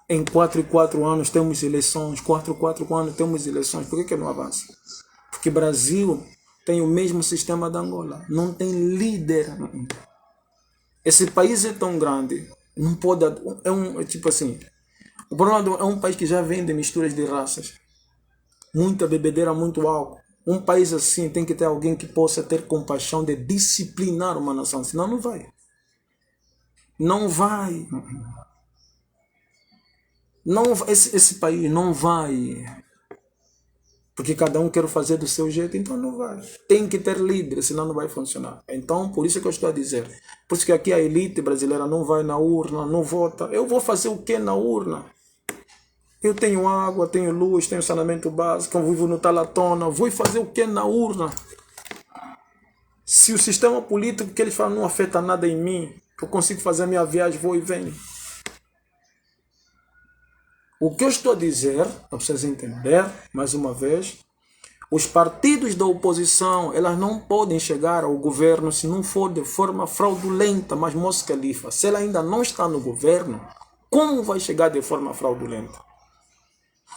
Em 4 em 4 anos temos eleições, 4 em 4 anos temos eleições, por que não avança? Porque o Brasil tem o mesmo sistema da Angola, não tem líder. Esse país é tão grande, não pode, tipo assim, o problema é um país que já vem de misturas de raças, muita bebedeira, muito álcool. Um país assim tem que ter alguém que possa ter compaixão de disciplinar uma nação, senão não vai. Não vai. Não, esse país não vai. Porque cada um quer fazer do seu jeito, então não vai. Tem que ter líder, senão não vai funcionar. Então, por isso que eu estou a dizer. Por isso que aqui a elite brasileira não vai na urna, não vota. Eu vou fazer o que na urna? Eu tenho água, tenho luz, tenho saneamento básico, eu vivo no Talatona. Vou fazer o que na urna? Se o sistema político que eles falam não afeta nada em mim, eu consigo fazer a minha viagem, vou e venho. O que eu estou a dizer, para vocês entenderem, mais uma vez, os partidos da oposição, elas não podem chegar ao governo se não for de forma fraudulenta, mas Moço Califa, se ela ainda não está no governo, como vai chegar de forma fraudulenta?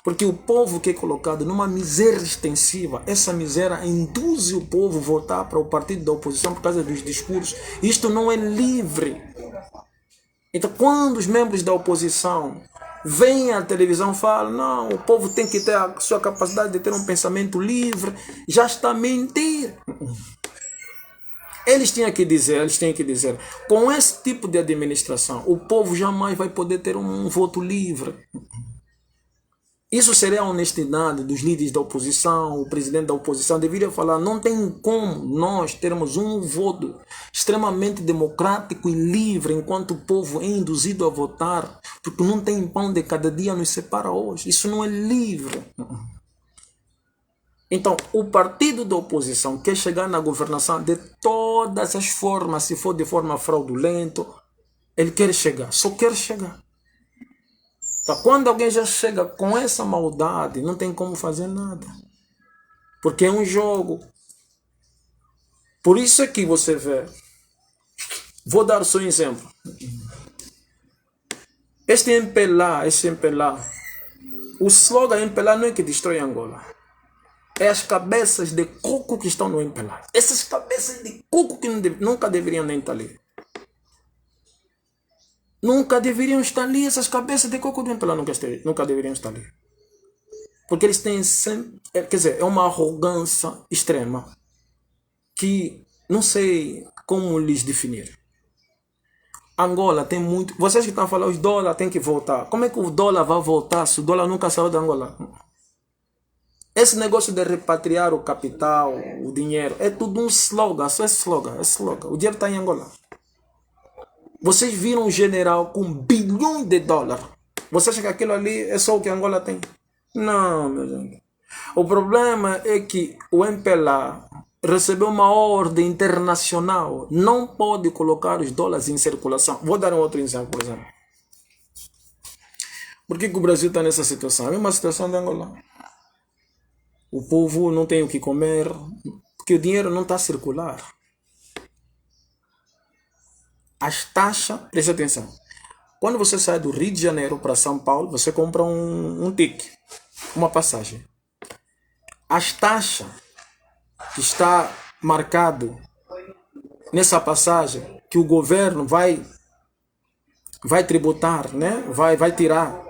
Porque o povo que é colocado numa miséria extensiva, essa miséria induz o povo a votar para o partido da oposição por causa dos discursos. Isto não é livre. Então, quando os membros da oposição vêm à televisão e falam, não, o povo tem que ter a sua capacidade de ter um pensamento livre, já está a mentir. Eles têm que dizer, com esse tipo de administração, o povo jamais vai poder ter um voto livre. Isso seria a honestidade dos líderes da oposição, o presidente da oposição deveria falar, não tem como nós termos um voto extremamente democrático e livre enquanto o povo é induzido a votar, porque não tem pão de cada dia nos separa hoje. Isso não é livre. Então, o partido da oposição quer chegar na governação de todas as formas, se for de forma fraudulenta, ele quer chegar, só quer chegar. Então, quando alguém já chega com essa maldade, não tem como fazer nada. Porque é um jogo. Por isso é que você vê. Vou dar só um exemplo. Este MPLA, o slogan MPLA não é que destrói Angola. É as cabeças de coco que estão no MPLA. Essas cabeças de coco que nunca deveriam nem estar ali. Nunca deveriam estar ali, essas cabeças de coco do MPLA nunca deveriam estar ali. Porque eles têm sempre, quer dizer, é uma arrogância extrema que não sei como lhes definir. Angola tem muito, vocês que estão falando, os dólares têm que voltar. Como é que o dólar vai voltar se o dólar nunca saiu da Angola? Esse negócio de repatriar o capital, o dinheiro, é tudo um slogan, só é slogan. O dinheiro está em Angola. Vocês viram um general com bilhões de dólares. Você acha que aquilo ali é só o que Angola tem? Não, meu gente. O problema é que o MPLA recebeu uma ordem internacional. Não pode colocar os dólares em circulação. Vou dar um outro exemplo, por exemplo. Por que o Brasil está nessa situação? É a mesma situação de Angola. O povo não tem o que comer, porque o dinheiro não está a circular. As taxas, preste atenção. Quando você sai do Rio de Janeiro para São Paulo, você compra um ticket, uma passagem. As taxas que está marcado nessa passagem que o governo vai tributar, né? Vai tirar.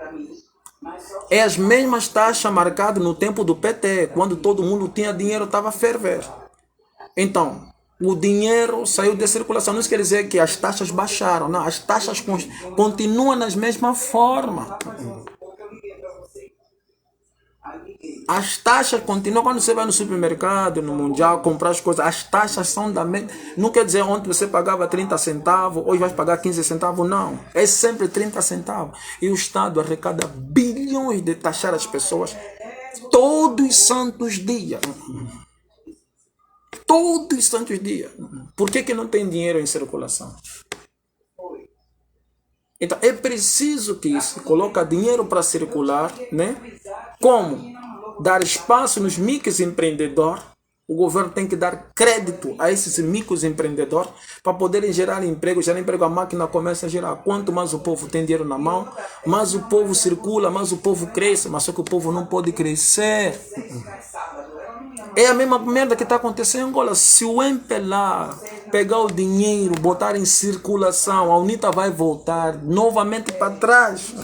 É as mesmas taxas marcadas no tempo do PT, quando todo mundo tinha dinheiro, estava a ferver. Então, o dinheiro saiu de circulação. Não isso quer dizer que as taxas baixaram. Não, as taxas continuam na mesma forma. As taxas continuam. Quando você vai no supermercado, no Mundial, comprar as coisas, as taxas são da mesma. Não quer dizer ontem você pagava 30 centavos, hoje vai pagar 15 centavos. Não. É sempre 30 centavos. E o Estado arrecada bilhões de taxar as pessoas todos os santos dias. Todos os santos dias. Por que não tem dinheiro em circulação? Então, é preciso que se coloque dinheiro para circular, né? Como? Dar espaço nos microempreendedores. O governo tem que dar crédito a esses microempreendedores para poderem gerar emprego. Gerar emprego, a máquina começa a gerar. Quanto mais o povo tem dinheiro na mão, mais o povo circula, mais o povo cresce. Mas só que o povo não pode crescer. É a mesma merda que está acontecendo em Angola. Se o MPLA pegar o dinheiro, botar em circulação, a UNITA vai voltar novamente para trás.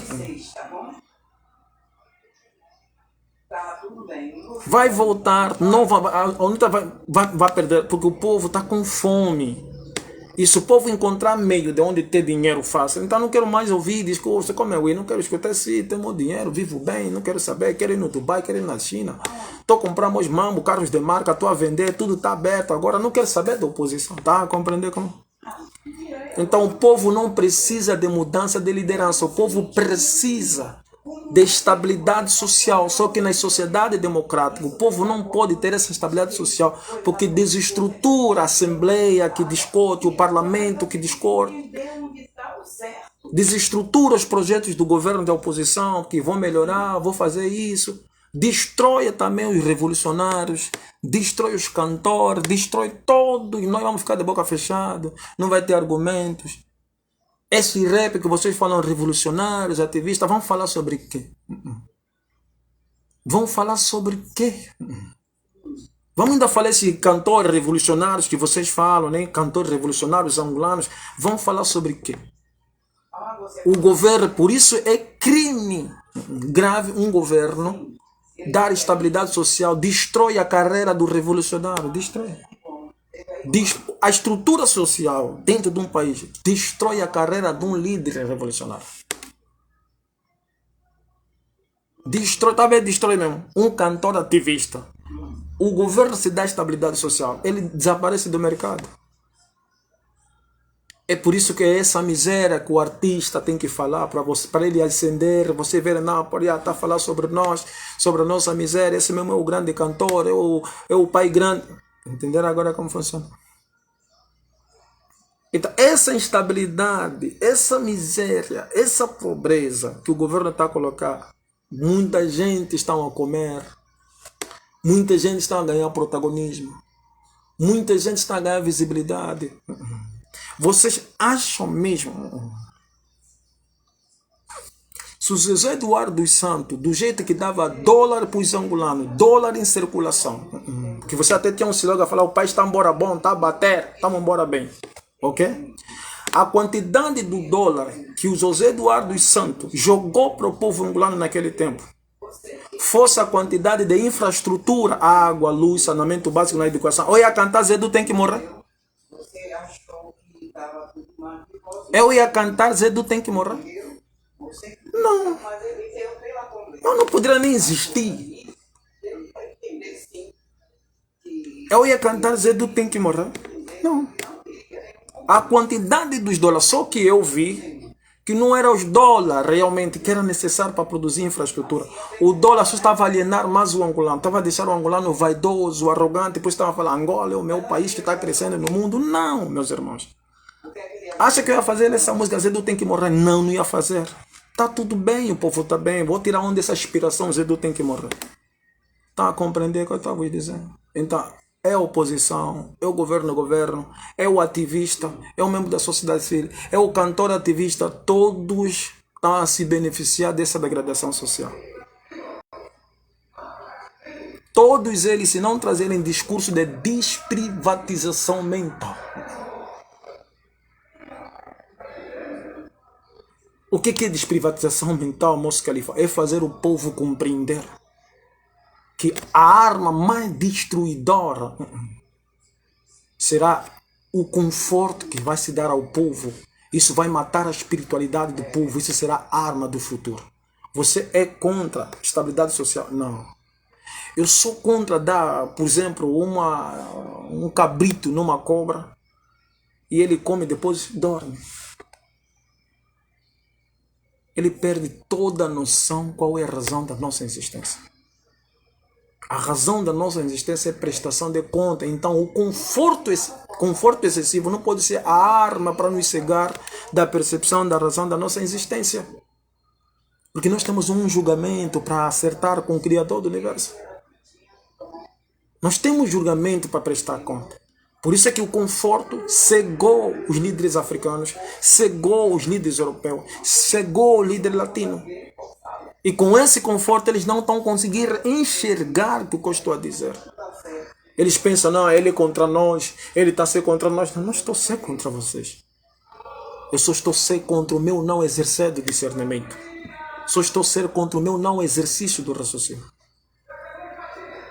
Vai voltar, a UNITA vai perder, porque o povo está com fome. E se o povo encontrar meio de onde ter dinheiro fácil, então não quero mais ouvir discurso, como eu, não quero escutar assim, tenho dinheiro, vivo bem, não quero saber, quero ir no Dubai, quero ir na China, estou comprando meus mambo, carros de marca, estou a vender, tudo está aberto, agora não quero saber da oposição, tá a compreender como? Então o povo não precisa de mudança de liderança, o povo precisa de estabilidade social, só que nas sociedades democráticas o povo não pode ter essa estabilidade social porque desestrutura a Assembleia que discute, o Parlamento que discute, desestrutura os projetos do governo da oposição que vão melhorar, vão fazer isso, destrói também os revolucionários, destrói os cantores, destrói todo e nós vamos ficar de boca fechada, não vai ter argumentos. Esse rap que vocês falam revolucionários, ativistas, vão falar sobre quê? Vão falar sobre quê? Vamos ainda falar esses cantores revolucionários que vocês falam, né? Cantores revolucionários angolanos, vão falar sobre quê? O governo, por isso é crime grave um governo dar estabilidade social, destrói a carreira do revolucionário, destrói. A estrutura social dentro de um país destrói a carreira de um líder revolucionário. Destrói, talvez destrói mesmo. Um cantor ativista. O governo se dá estabilidade social, ele desaparece do mercado. É por isso que é essa miséria que o artista tem que falar para ele ascender. Você vê, não, pode estar falando sobre nós, sobre a nossa miséria. Esse mesmo é o grande cantor, é o pai grande. Entenderam agora como funciona? Então, essa instabilidade, essa miséria, essa pobreza que o governo está a colocar, muita gente está a comer, muita gente está a ganhar protagonismo, muita gente está a ganhar visibilidade. Vocês acham mesmo? Se o José Eduardo dos Santos, do jeito que dava dólar para os angolanos, dólar em circulação, que você até tinha um slogan a falar, o país está embora bom, está a bater, estamos embora bem. Ok? A quantidade do dólar que o José Eduardo dos Santos jogou para o povo angolano naquele tempo, fosse a quantidade de infraestrutura, água, luz, saneamento básico na educação, ou ia cantar Zedu tem que morrer? Eu ia cantar Zedu tem que morrer? Não. Eu não poderia nem existir. Eu ia cantar Zedu tem que morrer? Não. A quantidade dos dólares, só que eu vi que não eram os dólares realmente que era necessário para produzir infraestrutura. O dólar só estava a alienar mais o angolano, estava a deixar o angolano vaidoso, arrogante, depois estava a falar, Angola é o meu país que está crescendo no mundo. Não, meus irmãos. Acha que eu ia fazer essa música, Zedu tem que morrer? Não, não ia fazer. Tá tudo bem, o povo está bem, vou tirar onde essa aspiração, Zedu tem que morrer. Tá a compreender o que eu estava dizendo? Então, é a oposição, é o governo, é o ativista, é o membro da sociedade civil, é o cantor ativista, todos estão a se beneficiar dessa degradação social. Todos eles, se não trazerem discurso de desprivatização mental. O que é desprivatização mental, moço Califa? É fazer o povo compreender que a arma mais destruidora será o conforto que vai se dar ao povo. Isso vai matar a espiritualidade do povo. Isso será a arma do futuro. Você é contra a estabilidade social? Não. Eu sou contra dar, por exemplo, um cabrito numa cobra e ele come e depois dorme. Ele perde toda a noção qual é a razão da nossa existência. A razão da nossa existência é prestação de conta. Então o conforto excessivo não pode ser a arma para nos cegar da percepção da razão da nossa existência. Porque nós temos um julgamento para acertar com o Criador do Universo. Nós temos julgamento para prestar conta. Por isso é que o conforto cegou os líderes africanos, cegou os líderes europeus, cegou o líder latino. E com esse conforto eles não estão conseguindo enxergar o que eu estou a dizer. Eles pensam, não, ele é contra nós, ele está a ser contra nós. Não, não estou a ser contra vocês. Eu só estou a ser contra o meu não exercer do discernimento. Só estou a ser contra o meu não exercício do raciocínio.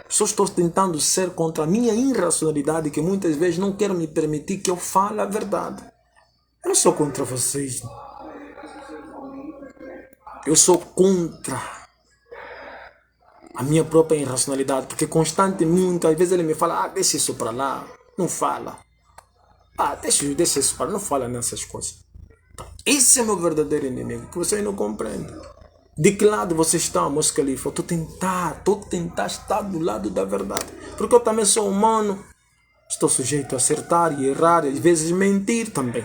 Só estou tentando ser contra a minha irracionalidade, que muitas vezes não quero me permitir que eu fale a verdade. Eu não sou contra vocês. Eu sou contra a minha própria irracionalidade, porque constantemente, às vezes ele me fala, deixa isso para lá, não fala. Deixa isso para lá, não fala nessas coisas. Esse é meu verdadeiro inimigo, que vocês não compreendem. De que lado você está, moço Califa? Eu estou tentar estar do lado da verdade. Porque eu também sou humano. Estou sujeito a acertar e errar, e às vezes mentir também.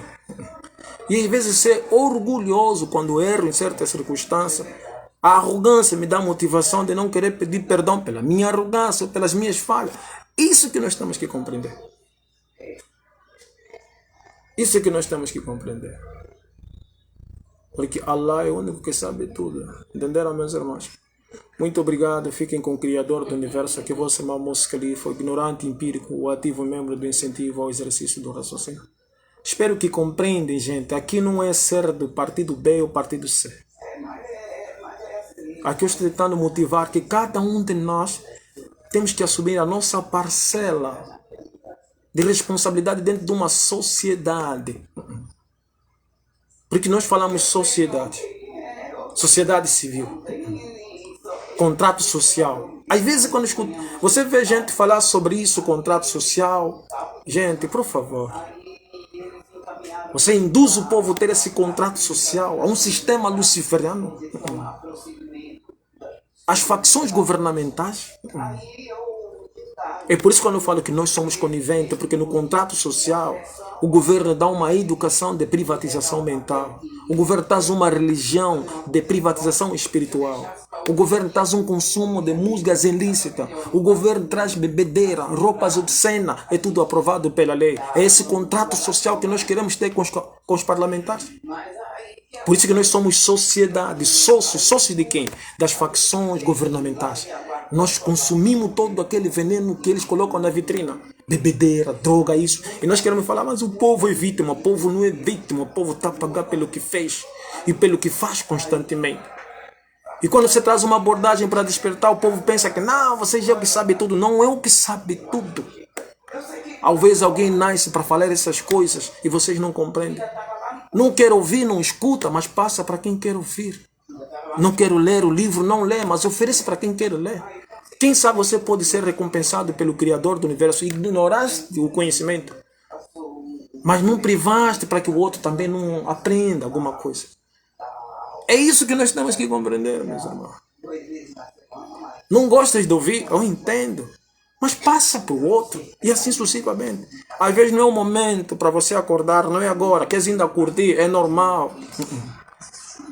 E às vezes ser orgulhoso quando erro em certas circunstâncias. A arrogância me dá motivação de não querer pedir perdão pela minha arrogância ou pelas minhas falhas. Isso que nós temos que compreender. Isso que nós temos que compreender. Porque Allah é o único que sabe tudo. Entenderam, meus irmãos? Muito obrigado. Fiquem com o Criador do Universo. Que você, moço Califa, ignorante, empírico, o ativo membro do incentivo ao exercício do raciocínio. Espero que compreendem, gente. Aqui não é ser do partido B ou partido C. Aqui eu estou tentando motivar que cada um de nós temos que assumir a nossa parcela de responsabilidade dentro de uma sociedade. Porque nós falamos sociedade. Sociedade civil. Contrato social. Às vezes quando escuto, você vê gente falar sobre isso, contrato social. Gente, por favor. Você induz o povo a ter esse contrato social, a um sistema luciferiano. As facções governamentais. É por isso que quando eu falo que nós somos coniventes, porque no contrato social o governo dá uma educação de privatização mental. O governo traz uma religião de privatização espiritual. O governo traz um consumo de músicas ilícitas. O governo traz bebedeira, roupas obscenas. É tudo aprovado pela lei. É esse contrato social que nós queremos ter com os parlamentares. Por isso que nós somos sociedade. Sócios de quem? Das facções governamentais. Nós consumimos todo aquele veneno que eles colocam na vitrina. Bebedeira, droga, isso. E nós queremos falar, mas o povo é vítima. O povo não é vítima. O povo está a pagar pelo que fez e pelo que faz constantemente. E quando você traz uma abordagem para despertar, o povo pensa que não, vocês é o que sabe tudo. Não é o que sabe tudo. Talvez alguém nasce para falar essas coisas e vocês não compreendem. Não quer ouvir, não escuta, mas passa para quem quer ouvir. Não quero ler o livro, não lê, mas oferece para quem quer ler. Quem sabe você pode ser recompensado pelo Criador do Universo. Ignoraste o conhecimento, mas não privaste para que o outro também não aprenda alguma coisa. É isso que nós temos que compreender, meus irmãos. Não gostas de ouvir? Eu entendo. Mas passa para o outro e assim sucessivamente. Às vezes não é o momento para você acordar, não é agora. Queres ainda curtir? É normal.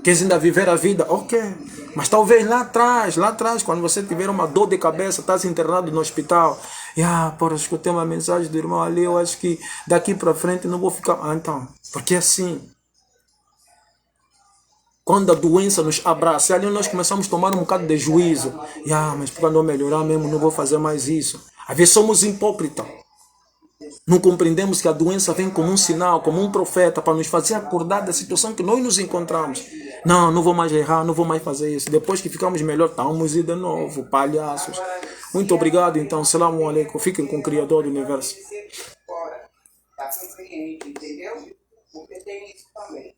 Queres ainda viver a vida? Ok. Mas talvez lá atrás, quando você tiver uma dor de cabeça, estás internado no hospital. Porra, escutei uma mensagem do irmão ali, eu acho que daqui para frente não vou ficar. Então, porque assim. Quando a doença nos abraça, ali nós começamos a tomar um bocado de juízo. Mas para não melhorar mesmo, não vou fazer mais isso. Às vezes somos hipócritas. Não compreendemos que a doença vem como um sinal, como um profeta, para nos fazer acordar da situação que nós nos encontramos. Não, não vou mais errar, não vou mais fazer isso. Depois que ficamos melhor, estamos aí de novo, palhaços. Muito obrigado, então. Selamun alaikum. Fiquem com o Criador do Universo. Entendeu? Porque tem isso também.